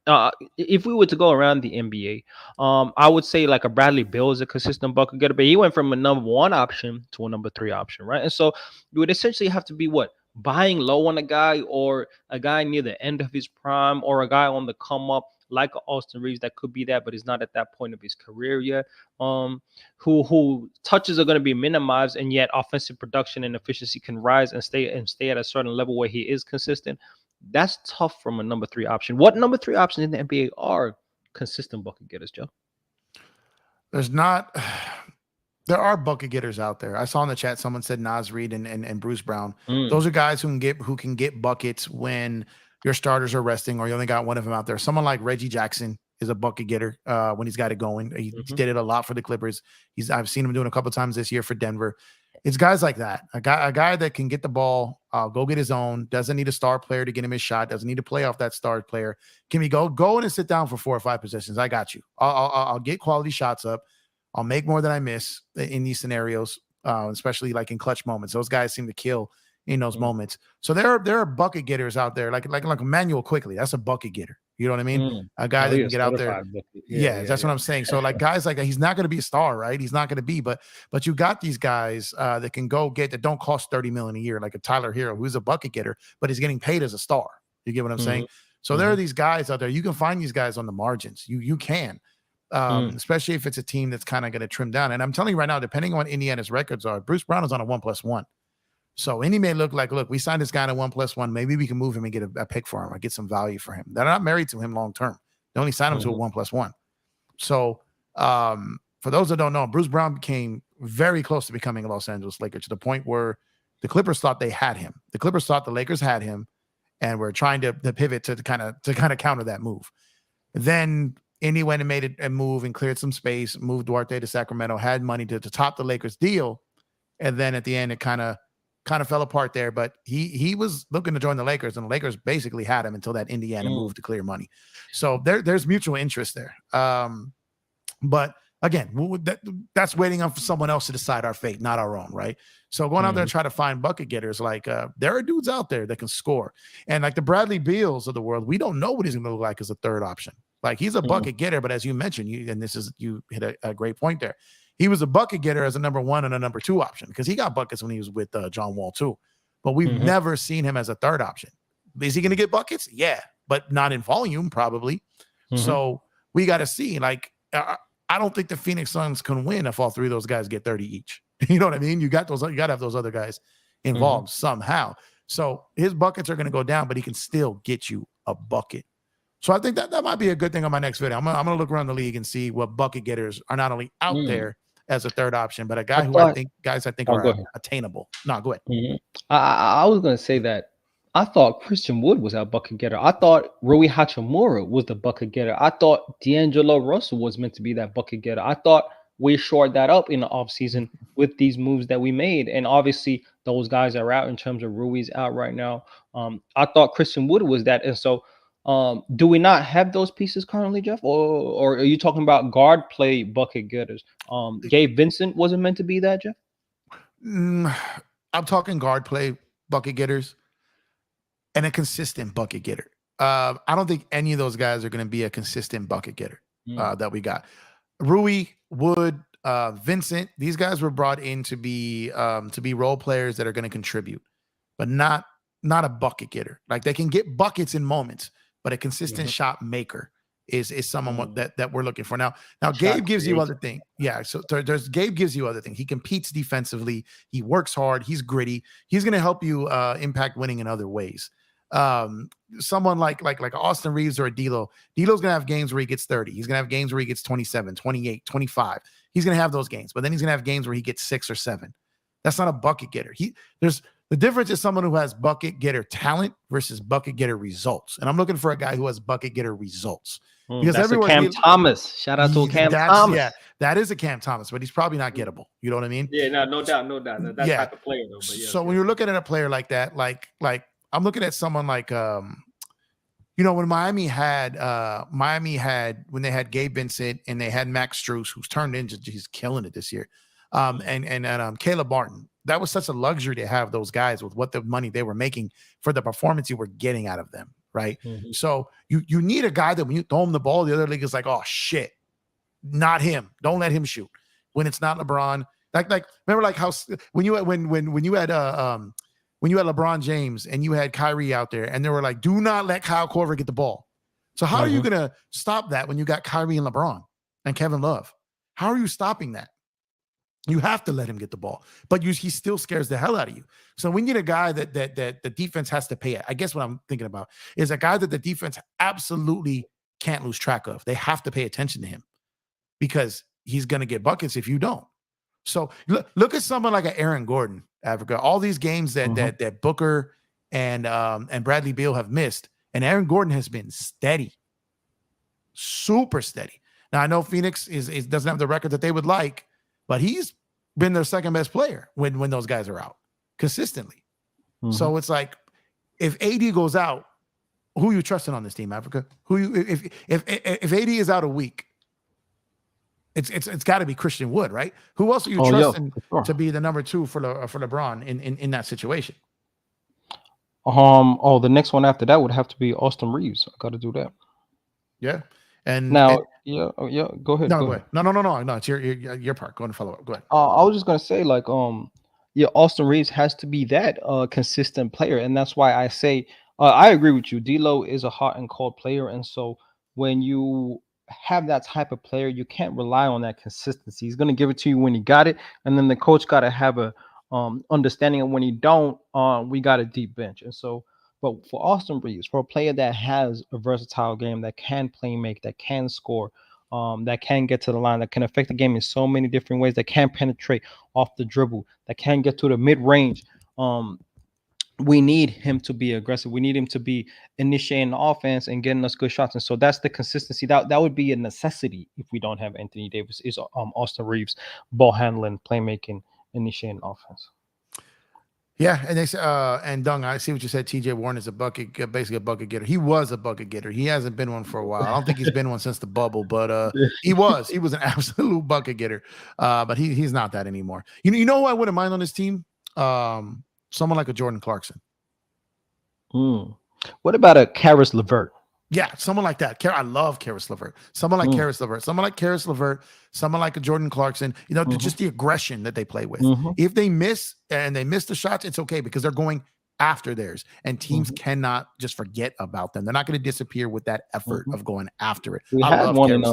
If we were to go around the NBA, I would say like a Bradley Beal is a consistent bucket getter, but he went from a number 1 option to a number 3 option, right? And so you would essentially have to be buying low on a guy, or a guy near the end of his prime, or a guy on the come up like Austin Reeves that could be that, but he's not at that point of his career yet. Who touches are going to be minimized, and yet offensive production and efficiency can rise and stay at a certain level where he is consistent. That's tough from a number 3 option. What number 3 options in the NBA are consistent bucket getters, Joe? There are bucket getters out there. I saw in the chat someone said Naz Reid and Bruce Brown. Those are guys who can get buckets when your starters are resting, or you only got one of them out there. Someone like Reggie Jackson is a bucket getter when he's got it going. He did it a lot for the Clippers. I've seen him doing a couple times this year for Denver. It's guys like that. A guy that can get the ball, go get his own, doesn't need a star player to get him his shot, doesn't need to play off that star player. Can we go in and sit down for 4 or 5 possessions? I got you. I'll get quality shots up. I'll make more than I miss in these scenarios, especially like in clutch moments. Those guys seem to kill in those moments. So there are bucket getters out there, like Emmanuel Quickly. That's a bucket getter. You know what I mean? A guy that can get out there. Yeah, that's what I'm saying. So like guys like that, he's not going to be a star, right? He's not going to be, but you got these guys that can go get, that don't cost $30 million a year, like a Tyler Hero, who's a bucket getter, but he's getting paid as a star. You get what I'm saying? So there are these guys out there. You can find these guys on the margins. You can, especially if it's a team that's kind of going to trim down. And I'm telling you right now, depending on what Indiana's records are, Bruce Brown is on a 1+1. So Indy may look like, look, we signed this guy on a 1+1. Maybe we can move him and get a pick for him or get some value for him. They're not married to him long term. They only signed him to a 1+1. So for those that don't know, Bruce Brown became very close to becoming a Los Angeles Laker to the point where the Clippers thought they had him. The Clippers thought the Lakers had him, and were trying to pivot to kind of counter that move. Then Indy went and made a move and cleared some space, moved Duarte to Sacramento, had money to top the Lakers deal, and then at the end it kind of fell apart there. But he was looking to join the Lakers, and the Lakers basically had him until that Indiana move to clear money. So there's mutual interest there. But again, that's waiting on someone else to decide our fate, not our own, right? So going out there and try to find bucket getters, like there are dudes out there that can score. And like the Bradley Beals of the world, we don't know what he's going to look like as a third option. Like he's a bucket getter, but as you mentioned, you hit a great point there. He was a bucket getter as a number 1 and a number 2 option because he got buckets when he was with John Wall too. But we've never seen him as a third option. Is he going to get buckets? Yeah, but not in volume probably. So we got to see. Like I don't think the Phoenix Suns can win if all 3 of those guys get 30 each. You know what I mean? You got to have those other guys involved somehow. So his buckets are going to go down, but he can still get you a bucket. So I think that might be a good thing on my next video. I'm going to look around the league and see what bucket getters are not only out there as a third option, but a guy I think are attainable. No, go ahead. I was going to say that I thought Christian Wood was our bucket getter. I thought Rui Hachimura was the bucket getter. I thought D'Angelo Russell was meant to be that bucket getter. I thought we shored that up in the offseason with these moves that we made. And obviously those guys are out in terms of Rui's out right now. I thought Christian Wood was that. And so do we not have those pieces currently, Jeff? Or are you talking about guard play bucket getters? Gabe Vincent wasn't meant to be that, Jeff? I'm talking guard play bucket getters and a consistent bucket getter. I don't think any of those guys are going to be a consistent bucket getter that we got. Rui, Wood, Vincent, these guys were brought in to be role players that are going to contribute, but not a bucket getter. Like they can get buckets in moments, but a consistent shot maker is someone that we're looking for. Now Gabe gives you other thing. Yeah. So Gabe gives you other thing. He competes defensively. He works hard. He's gritty. He's going to help you impact winning in other ways. Someone like Austin Reeves or a D'Lo's going to have games where he gets 30. He's going to have games where he gets 27, 28, 25. He's going to have those games, but then he's going to have games where he gets 6 or 7. That's not a bucket getter. The difference is someone who has bucket getter talent versus bucket getter results. And I'm looking for a guy who has bucket getter results. Because that's a Cam Thomas. Shout out to Cam Thomas. Yeah, that is a Cam Thomas, but he's probably not gettable. You know what I mean? Yeah, no doubt. That type of player though. But yeah, so when you're looking at a player like that, like I'm looking at someone like when Miami had when they had Gabe Vincent and they had Max Strus, who's turned into he's killing it this year. And Caleb Martin. That was such a luxury to have those guys with what the money they were making for the performance you were getting out of them, right? So you need a guy that when you throw him the ball, the other league is like, oh shit, not him. Don't let him shoot. When it's not LeBron, like remember like how when you had LeBron James and you had Kyrie out there and they were like, do not let Kyle Korver get the ball. So how are you going to stop that when you got Kyrie and LeBron and Kevin Love? How are you stopping that? You have to let him get the ball, but he still scares the hell out of you. So we need a guy that the defense has to pay. I guess what I'm thinking about is a guy that the defense absolutely can't lose track of. They have to pay attention to him because he's going to get buckets if you don't. So look at someone like an Aaron Gordon, Africa. All these games that Booker and Bradley Beal have missed, and Aaron Gordon has been steady, super steady. Now I know Phoenix doesn't have the record that they would like. But he's been their second best player when those guys are out consistently. So it's like if AD goes out, who are you trusting on this team, Africa? If AD is out a week, it's got to be Christian Wood, right? Who else are you trusting to be the number 2 for LeBron in that situation? The next one after that would have to be Austin Reeves. I got to do that. Yeah. And now, go ahead. No, go ahead. No. It's your part. Go and follow up. Go ahead. I was just gonna say, like, Austin Reeves has to be that consistent player, and that's why I say I agree with you. D'Lo is a hot and cold player, and so when you have that type of player, you can't rely on that consistency. He's going to give it to you when you got it, and then the coach got to have a understanding of when you don't. We got a deep bench, and so. But for Austin Reeves, for a player that has a versatile game, that can play make, that can score, that can get to the line, that can affect the game in so many different ways, that can penetrate off the dribble, that can get to the mid range. We need him to be aggressive. We need him to be initiating the offense and getting us good shots. And so that's the consistency. That would be a necessity if we don't have Anthony Davis. Is Austin Reeves ball handling, playmaking, initiating offense. Yeah, and they say, and Dung, I see what you said. TJ Warren is basically a bucket getter. He was a bucket getter. He hasn't been one for a while. I don't think he's been one since the bubble, but he was an absolute bucket getter. But he's not that anymore. You know who I wouldn't mind on this team? Someone like a Jordan Clarkson. What about a Karis LeVert? Yeah, someone like that. I love Karis LeVert. Someone like Karis LeVert. Someone like Karis LeVert. Someone like a Jordan Clarkson. You know, just the aggression that they play with. If they miss and they miss the shots, it's okay because they're going after theirs. And teams cannot just forget about them. They're not going to disappear with that effort of going after it. We had one in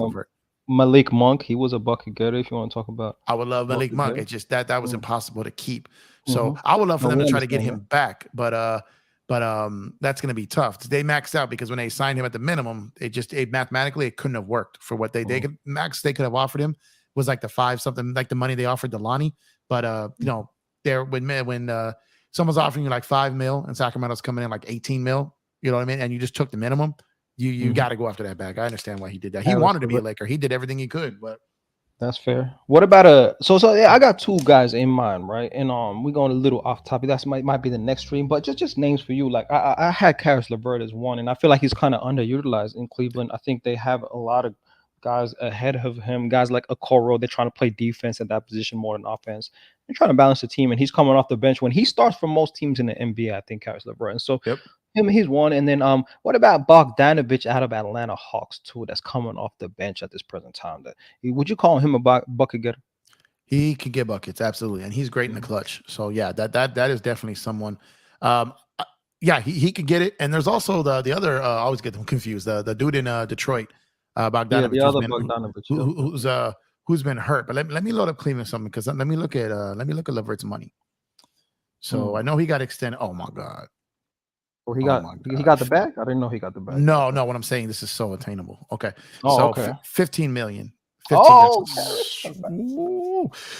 Malik Monk. He was a bucket getter. If you want to talk about, I would love Malik Monk. It's just that was impossible to keep. So I would love for them to try to get him back, but that's going to be tough. They maxed out because when they signed him at the minimum, mathematically it couldn't have worked for what they could have offered him was like the 5 something, like the money they offered Delani. But you know, there when someone's offering you like $5 million and Sacramento's coming in like 18 million, you know what I mean, and you just took the minimum, you got to go after that bag. I understand why he did that. He wanted to be a Laker. He did everything he could, but. That's fair. What about so yeah, I got 2 guys in mind, right? And we're going a little off topic. That's might be the next stream, but just names for you. Like I had Karis LeVert as one, and I feel like he's kind of underutilized in Cleveland. I think they have a lot of guys ahead of him, guys like Okoro. They're trying to play defense at that position more than offense. They're trying to balance the team, and he's coming off the bench when he starts for most teams in the NBA. I think Karis LeVert, and so. Yep. He's one, and then what about Bogdanovich out of Atlanta Hawks too? That's coming off the bench at this present time. Would you call him a bucket getter? He could get buckets, absolutely, and he's great in the clutch. So yeah, that is definitely someone. Yeah, he could get it. And there's also the other. I always get them confused. The dude in Detroit, Bogdanovich, yeah, the other Bogdanovich, who's been hurt. But let me load up Cleveland something because let me look at LeVert's money. So I know he got extended. Oh my God. Or he got the bag? I didn't know he got the bag. No, what I'm saying, this is so attainable. Okay. Okay. 15 million. 15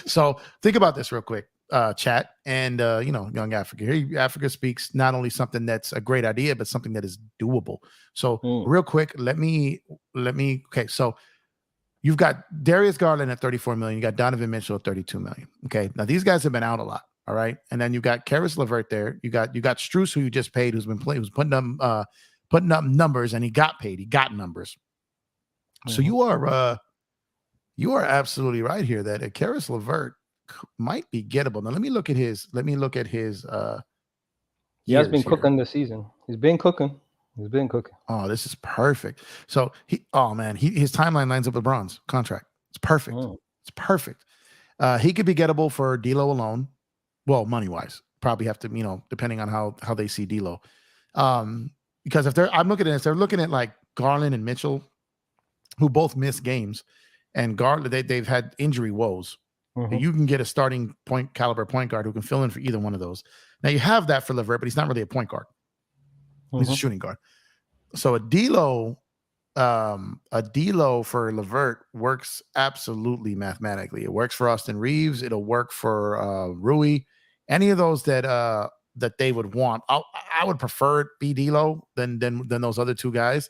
So think about this real quick, chat. And you know, Young Africa. Here, Africa speaks not only something that's a great idea, but something that is doable. So real quick, let me okay. So you've got Darius Garland at 34 million, you got Donovan Mitchell at 32 million. Okay. Now these guys have been out a lot. All right. And then you got Karis LeVert there. You got Strus, who you just paid, who's been playing, who's putting up numbers, and he got paid. He got numbers. So you are absolutely right here that Karis LeVert might be gettable. Now let me look at his. He has been cooking this season. He's been cooking. Oh, this is perfect. So his timeline lines up with LeBron's contract. It's perfect. It's perfect. He could be gettable for D'Lo alone. Well, money-wise, probably have to, you know, depending on how they see D'Lo. Because if they're looking at like Garland and Mitchell, who both miss games, and Garland, they've had injury woes. You can get a starting caliber point guard who can fill in for either one of those. Now you have that for LeVert, but he's not really a point guard. He's a shooting guard. So a D'Lo for LeVert works absolutely mathematically. It works for Austin Reeves. It'll work for Rui. Any of those that they would want. I would prefer it be D'Lo than those other 2 guys.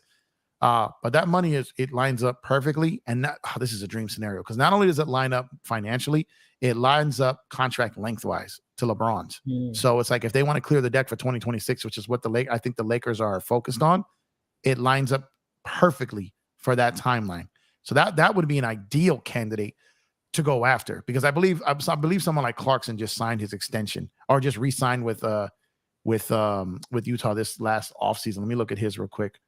But that money it lines up perfectly. And this is a dream scenario because not only does it line up financially, it lines up contract lengthwise to LeBron's. So it's like if they want to clear the deck for 2026, which is what I think the Lakers are focused on, it lines up perfectly for that timeline. So that would be an ideal candidate to go after, because I believe someone like Clarkson just signed his extension or just re-signed with Utah this last offseason. Let me look at his real quick.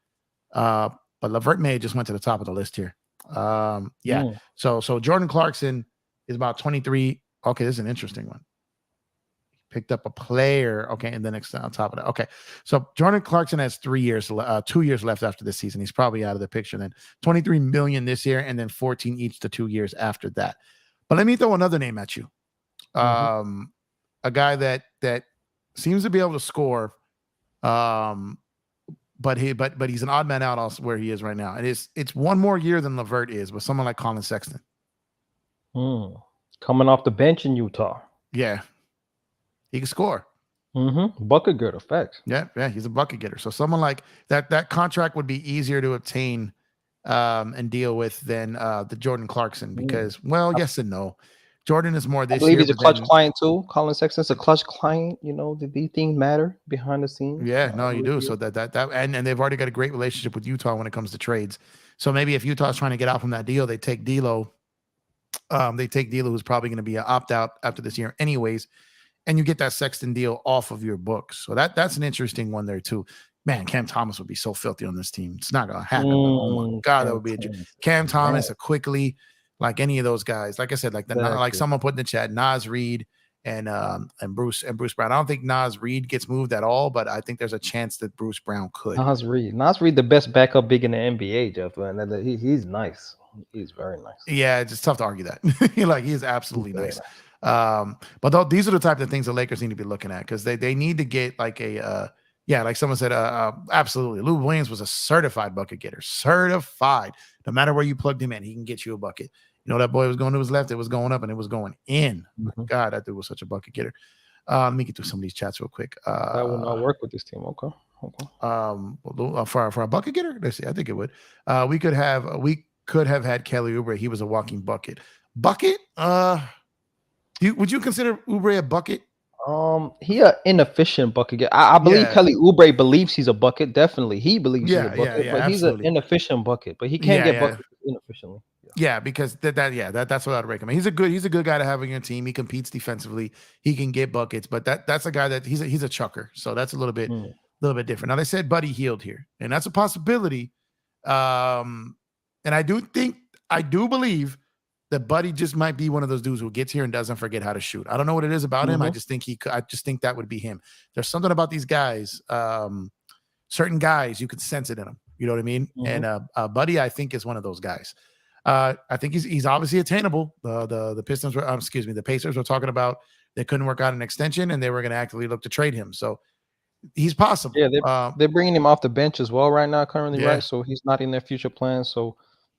But LeVert May just went to the top of the list here. So Jordan Clarkson is about 23. Okay, this is an interesting one. picked up a player. Okay, and the next on top of that. Okay, so Jordan Clarkson has 2 years left after this season. He's probably out of the picture then. 23 million this year, and then 14 each the 2 years after that. But let me throw another name at you. A guy that seems to be able to score, but he's an odd man out also where he is right now. It's one more year than LeVert is, with someone like Colin Sexton. Coming off the bench in Utah. Yeah. He can score. Bucket getter, facts. Yeah, he's a bucket getter. So someone like that contract would be easier to obtain and deal with than the Jordan Clarkson, because, well, yes and no. Jordan is more this year. I believe he's a clutch client too. Colin Sexton's a clutch client. You know, these things matter behind the scenes. Yeah, no, you do. So that and they've already got a great relationship with Utah when it comes to trades. So maybe if Utah's trying to get out from that deal, they take D'Lo. They take D'Lo, who's probably going to be an opt-out after this year anyways, and you get that Sexton deal off of your books. So that's an interesting one there too. Man, Cam Thomas would be so filthy on this team. It's not going to happen. Oh my God, that would be Cam Thomas, a Quickly, like any of those guys. Like I said, like someone put in the chat, Nas Reed and Bruce Brown. I don't think Nas Reed gets moved at all, but I think there's a chance that Bruce Brown could. Nas Reed, the best backup big in the NBA, Jeff. And he's nice. He's very nice. Yeah, it's just tough to argue that. Like, he is absolutely nice. But these are the type of things the Lakers need to be looking at, because they need to get like like someone said, absolutely. Lou Williams was a certified bucket getter. Certified. No matter where you plugged him in, he can get you a bucket. You know, that boy was going to his left, it was going up, and it was going in. God, that dude was such a bucket getter. Let me get through some of these chats real quick. That will not work with this team. Okay. For a bucket getter, let's see. I think it would. We could have had Kelly Oubre. He was a walking bucket. Bucket? Would you consider Oubre a bucket? He an inefficient bucket getter. I believe Kelly Oubre believes he's a bucket. Definitely, he believes he's a bucket, but he's an inefficient bucket. But he can't get buckets inefficiently. Yeah, because that's what I'd recommend. He's a good guy to have on your team. He competes defensively. He can get buckets, but that's a guy that he's a chucker. So that's a little bit different. Now they said Buddy Hield here, and that's a possibility. And I do believe that Buddy just might be one of those dudes who gets here and doesn't forget how to shoot. I don't know what it is about him. I just think that would be him. There's something about these guys, certain guys, you could sense it in them. You know what I mean? And Buddy, I think, is one of those guys. I think he's obviously attainable. The Pistons were, the Pacers were talking about they couldn't work out an extension and they were going to actively look to trade him. So he's possible. Yeah, they're bringing him off the bench as well right now, currently, right? So he's not in their future plans. So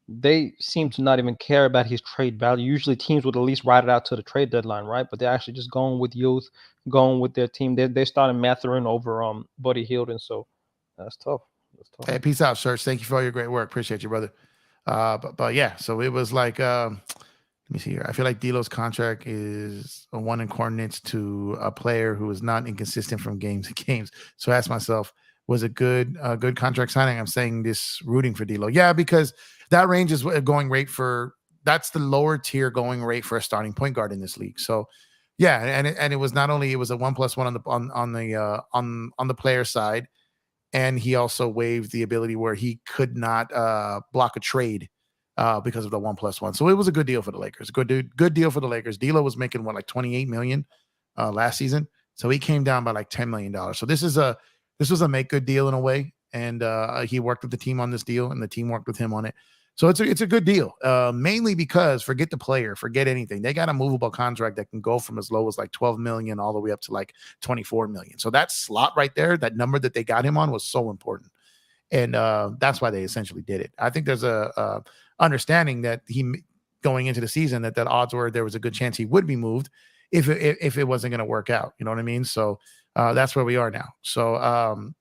they seem to not even care about his trade value. Usually teams would at least ride it out to the trade deadline, right? But they're actually just going with youth, going with their team. They started Mathurin over Buddy Hield, and so that's tough. Hey, peace out, Serge. Thank you for all your great work. Appreciate you, brother. But yeah, so it was like, let me see here. I feel like D'Lo's contract is a one in coordinates to a player who is not inconsistent from games to games. So I asked myself, was it good contract signing? I'm saying this rooting for D'Lo. Yeah, because that range is a going rate that's the lower tier going rate for a starting point guard in this league. So yeah, and it was not only, it was a 1+1 on the player side, and he also waived the ability where he could not block a trade because of the 1+1. So it was a good deal for the Lakers. Good deal for the Lakers. D'Lo was making like $28 million last season, so he came down by like $10 million. So this was a make good deal in a way, and he worked with the team on this deal, and the team worked with him on it. So it's a good deal, mainly because forget the player, forget anything. They got a movable contract that can go from as low as like 12 million all the way up to like 24 million. So that slot right there, that number that they got him on, was so important. And that's why they essentially did it. I think there's a understanding that he, going into the season, that odds were there was a good chance he would be moved if it wasn't going to work out. You know what I mean? So that's where we are now. So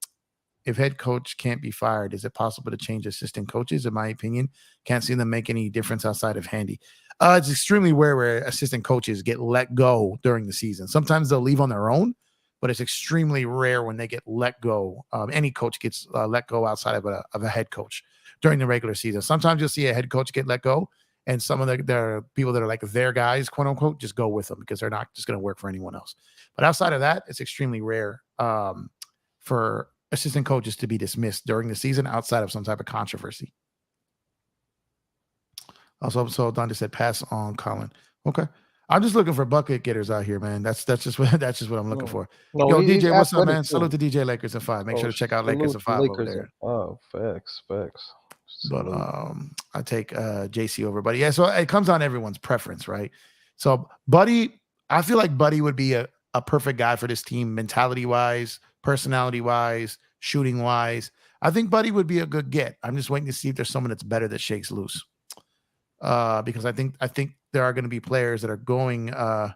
if head coach can't be fired, is it possible to change assistant coaches? In my opinion, can't see them make any difference outside of Handy. It's extremely rare where assistant coaches get let go during the season. Sometimes they'll leave on their own, but it's extremely rare when they get let go. Any coach gets let go outside of a head coach during the regular season. Sometimes you'll see a head coach get let go, and some of the people that are like their guys, quote unquote, just go with them because they're not just going to work for anyone else. But outside of that, it's extremely rare for assistant coaches to be dismissed during the season outside of some type of controversy. Also, so Dante said pass on Colin. Okay. I'm just looking for bucket getters out here, man. That's just what I'm looking No, for. no, Yo, he's DJ, what's up, athletic man? too. Salute to DJ Lakers and 5. Make Oh, sure to check out Lakers salute and to 5 over Lakers. there. Oh, facts. But Salute. I take JC over Buddy. Yeah, so it comes on everyone's preference, right? So Buddy, I feel like Buddy would be a perfect guy for this team, mentality wise, personality wise, shooting wise. I think Buddy would be a good get. I'm just waiting to see if there's someone that's better that shakes loose. Because I think there are going to be players that are going to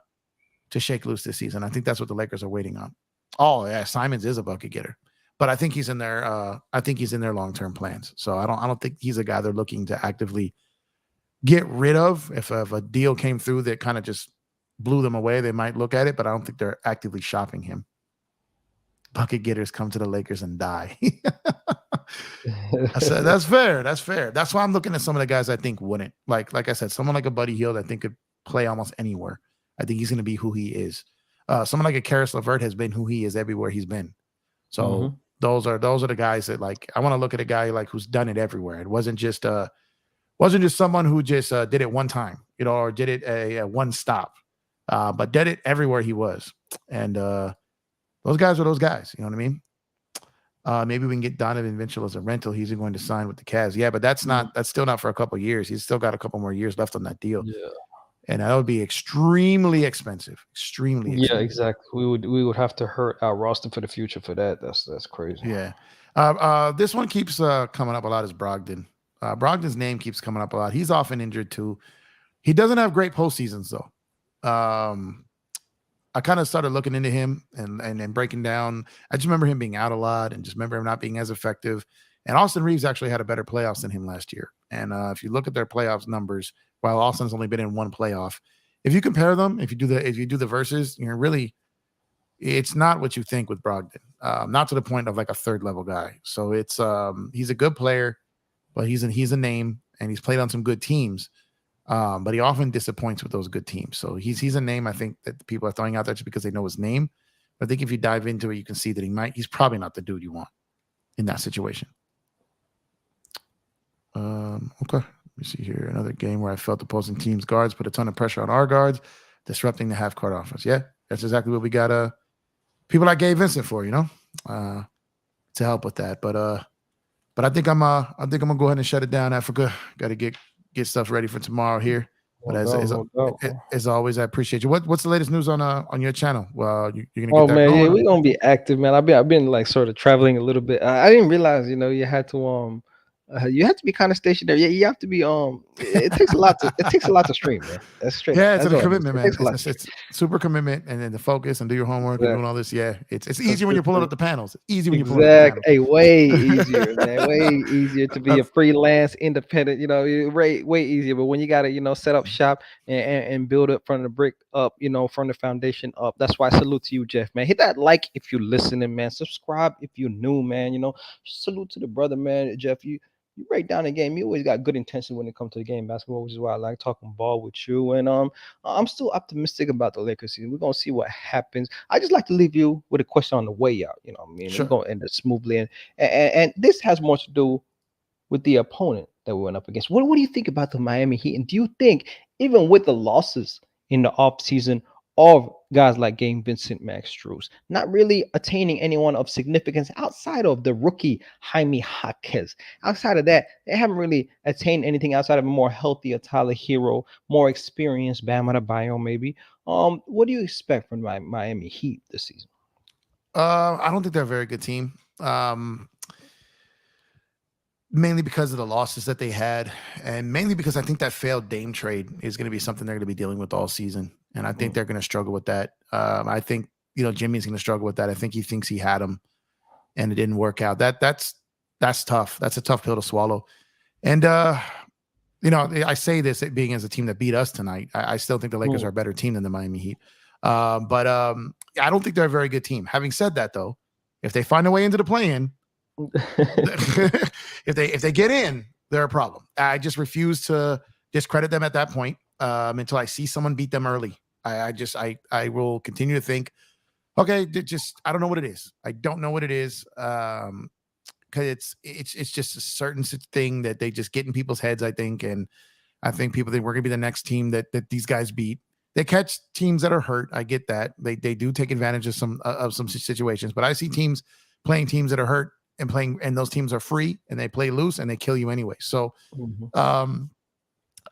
shake loose this season. I think that's what the Lakers are waiting on. Oh yeah, Simons is a bucket getter, but I think he's in their long-term plans. So I don't think he's a guy they're looking to actively get rid of. If a deal came through that kind of just blew them away, they might look at it, but I don't think they're actively shopping him. Bucket getters come to the Lakers and die. I said that's fair. That's why I'm looking at some of the guys I think wouldn't. Like I said, someone like a Buddy Hield I think could play almost anywhere. I think he's going to be who he is. Someone like a Karis LeVert has been who he is everywhere he's been. So those are the guys that like I want to look at a guy like who's done it everywhere. It wasn't just someone who just did it one time, or did it a one stop, but did it everywhere he was. And those guys are those guys. You know what I mean? Maybe we can get Donovan Mitchell as a rental. He's going to sign with the Cavs. Yeah, but that's still not for a couple of years. He's still got a couple more years left on that deal. Yeah. And that would be extremely expensive. Extremely expensive. Yeah, exactly. We would have to hurt our roster for the future for that. That's crazy. Yeah. This one keeps coming up a lot is Brogdon. Brogdon's name keeps coming up a lot. He's often injured too. He doesn't have great postseasons though. I kind of started looking into him and breaking down. I just remember him being out a lot and just remember him not being as effective. And Austin Reeves actually had a better playoffs than him last year. And if you look at their playoffs numbers, while Austin's only been in one playoff, if you compare them, if you do the verses, it's not what you think with Brogdon. Not to the point of like a third level guy. So it's he's a good player, but he's a name and he's played on some good teams. But he often disappoints with those good teams. So he's a name I think that people are throwing out there just because they know his name. But I think if you dive into it, you can see that he's probably not the dude you want in that situation. Okay. Let me see here. Another game where I felt opposing teams' guards put a ton of pressure on our guards, disrupting the half-court offense. Yeah, that's exactly what we got people like Gabe Vincent for, to help with that. But I think I'm gonna go ahead and shut it down, Africa. Got to get stuff ready for tomorrow here. But as always, I appreciate you. What's the latest news on your channel? Well, you're gonna get that going? Yeah, we're gonna be active, man. I've been like sort of traveling a little bit. I didn't realize, you had to be kind of stationary. Yeah, you have to be. It takes a lot to stream, man. That's straight. Yeah, it's a commitment, man. It's super commitment, and then the focus and do your homework and doing all this. Yeah, it's easier when you're pulling up the panels. It's easy when you're pulling up the panels. Hey, way easier, man. Way easier to be a freelance, independent. Way easier. But when you gotta, set up shop and build up from the brick up, from the foundation up. That's why salute to you, Jeff, man. Hit that like if you're listening, man. Subscribe if you're new, man. Salute to the brother, man. Jeff, you break down the game. You always got good intention when it comes to the game basketball, which is why I like talking ball with you. And I'm still optimistic about the Lakers season. We're gonna see what happens. I just like to leave you with a question on the way out. You know what I mean? Sure. We're gonna end it smoothly, and this has more to do with the opponent that we went up against. What do you think about the Miami Heat? And do you think even with the losses in the offseason of guys like Gabe Vincent, Max Strus, not really attaining anyone of significance outside of the rookie Jaime Jaquez. Outside of that, they haven't really attained anything outside of a more healthier Tyler Hero, more experienced Bam Adebayo, maybe. What do you expect from Miami Heat this season? I don't think they're a very good team. Mainly because of the losses that they had, and mainly because I think that failed Dame trade is going to be something they're going to be dealing with all season. And I think they're going to struggle with that. I think, Jimmy's going to struggle with that. I think he thinks he had him and it didn't work out. That's tough. That's a tough pill to swallow. And, I say this being as a team that beat us tonight. I still think the Lakers are a better team than the Miami Heat. But I don't think they're a very good team. Having said that, though, if they find a way into the play-in, if they get in, they're a problem. I just refuse to discredit them at that point until I see someone beat them early. I will continue to think, okay, I don't know what it is. I don't know what it is. Because it's just a certain thing that they just get in people's heads, I think. And I think people think we're gonna be the next team that these guys beat. They catch teams that are hurt. I get that. They do take advantage of some situations, but I see teams playing teams that are hurt and playing, and those teams are free and they play loose and they kill you anyway. So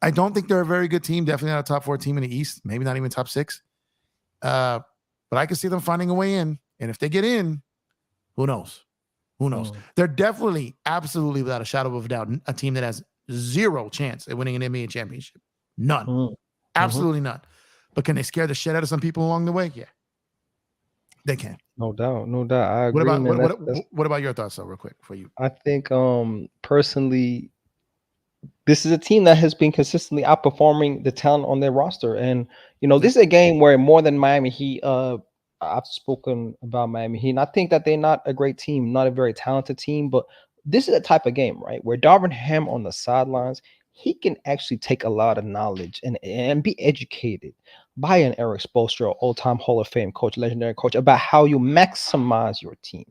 I don't think they're a very good team. Definitely not a top 4 team in the East. Maybe not even top 6. But I can see them finding a way in. And if they get in, who knows? Who knows? They're definitely, absolutely, without a shadow of a doubt, a team that has zero chance at winning an NBA championship. None. Absolutely none. But can they scare the shit out of some people along the way? Yeah, they can. No doubt. I agree. What about your thoughts, though, real quick, for you? I think personally, this is a team that has been consistently outperforming the talent on their roster. And, this is a game where more than Miami Heat, I've spoken about Miami Heat, and I think that they're not a great team, not a very talented team, but this is a type of game, right, where Darvin Ham on the sidelines, he can actually take a lot of knowledge and be educated by an Eric Spoelstra, all-time Hall of Fame coach, legendary coach, about how you maximize your team.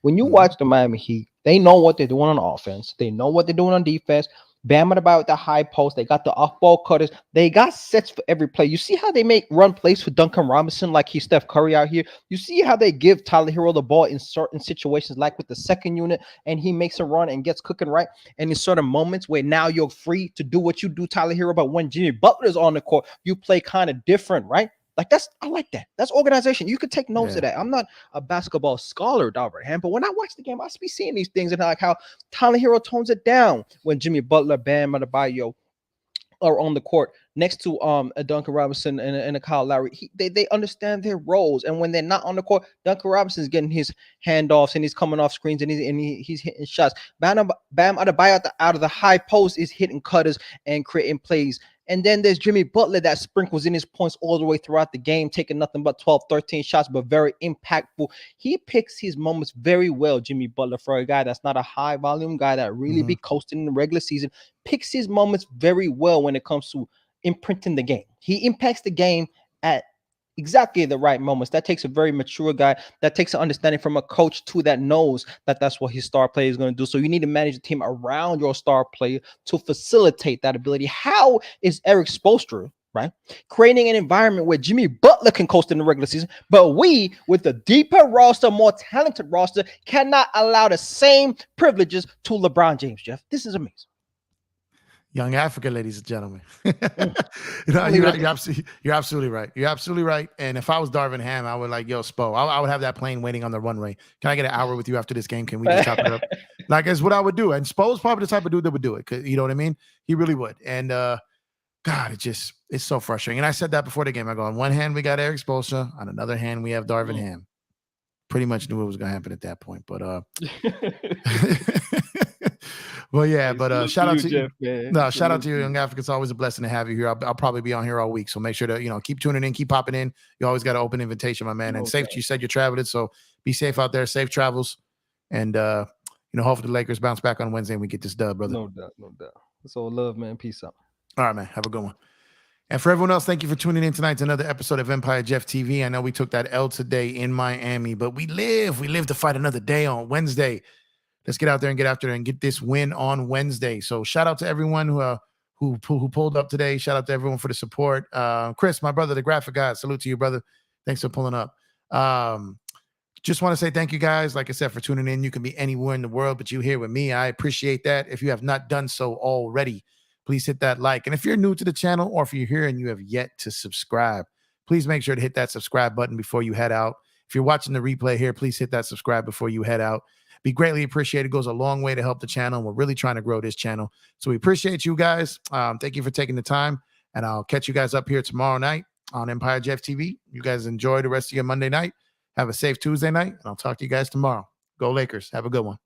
When you watch the Miami Heat, they know what they're doing on offense. They know what they're doing on defense. Bam Adebayo with the high post. They got the off-ball cutters. They got sets for every play. You see how they make run plays for Duncan Robinson like he's Steph Curry out here? You see how they give Tyler Hero the ball in certain situations like with the second unit, and he makes a run and gets cooking, right? And in certain moments where now you're free to do what you do, Tyler Hero, but when Jimmy Butler's on the court, you play kind of different, right? Like I like that. That's organization. You could take notes of that. I'm not a basketball scholar, Darvin, but when I watch the game, I be seeing these things and like how Tyler Hero tones it down when Jimmy Butler, Bam Adebayo are on the court next to a Duncan Robinson and a Kyle Lowry. They understand their roles, and when they're not on the court, Duncan Robinson's getting his handoffs and he's coming off screens and he's hitting shots. Bam Adebayo out of the high post is hitting cutters and creating plays. And then there's Jimmy Butler that sprinkles in his points all the way throughout the game, taking nothing but 12, 13 shots, but very impactful. He picks his moments very well, Jimmy Butler, for a guy that's not a high volume guy that really be coasting in the regular season, picks his moments very well when it comes to imprinting the game. He impacts the game at exactly the right moments. That takes a very mature guy. That takes an understanding from a coach too that knows that that's what his star player is going to do. So you need to manage the team around your star player to facilitate that ability. How is Eric Spoelstra, right, creating an environment where Jimmy Butler can coast in the regular season, but we, with the deeper roster, more talented roster, cannot allow the same privileges to LeBron James, Jeff? This is amazing. Young Africa, ladies and gentlemen. You're absolutely right. You're absolutely right. And if I was Darvin Ham, I would like, yo, Spo, I would have that plane waiting on the runway. Can I get an hour with you after this game? Can we just chop it up? Like, that's what I would do. And Spo's probably the type of dude that would do it. Cause you know what I mean? He really would. And God, it's so frustrating. And I said that before the game. I go, on one hand, we got Eric Spoelstra. On another hand, we have Darvin Ham. Pretty much knew what was going to happen at that point. But well, yeah, but shout out to you. Jeff, no, shout out to you, Young Africa. It's always a blessing to have you here. I'll probably be on here all week, so make sure to keep tuning in, keep popping in. You always got an open invitation, my man. And safe. You said you're traveling, so be safe out there. Safe travels, and hopefully the Lakers bounce back on Wednesday and we get this dub, brother. No doubt. It's all love, man. Peace out. All right, man. Have a good one. And for everyone else, thank you for tuning in tonight to another episode of Empire Jeff TV. I know we took that L today in Miami, but we live to fight another day on Wednesday. Let's get out there and get after it and get this win on Wednesday. So shout out to everyone who pulled up today. Shout out to everyone for the support. Chris, my brother, the graphic guy, salute to you, brother. Thanks for pulling up. Just want to say thank you guys, like I said, for tuning in. You can be anywhere in the world, but you here with me. I appreciate that. If you have not done so already, please hit that like. And if you're new to the channel or if you're here and you have yet to subscribe, please make sure to hit that subscribe button before you head out. If you're watching the replay here, please hit that subscribe before you head out. Be greatly appreciated. It goes a long way to help the channel. We're really trying to grow this channel. So we appreciate you guys. Thank you for taking the time. And I'll catch you guys up here tomorrow night on Empire Jeff TV. You guys enjoy the rest of your Monday night. Have a safe Tuesday night. And I'll talk to you guys tomorrow. Go Lakers. Have a good one.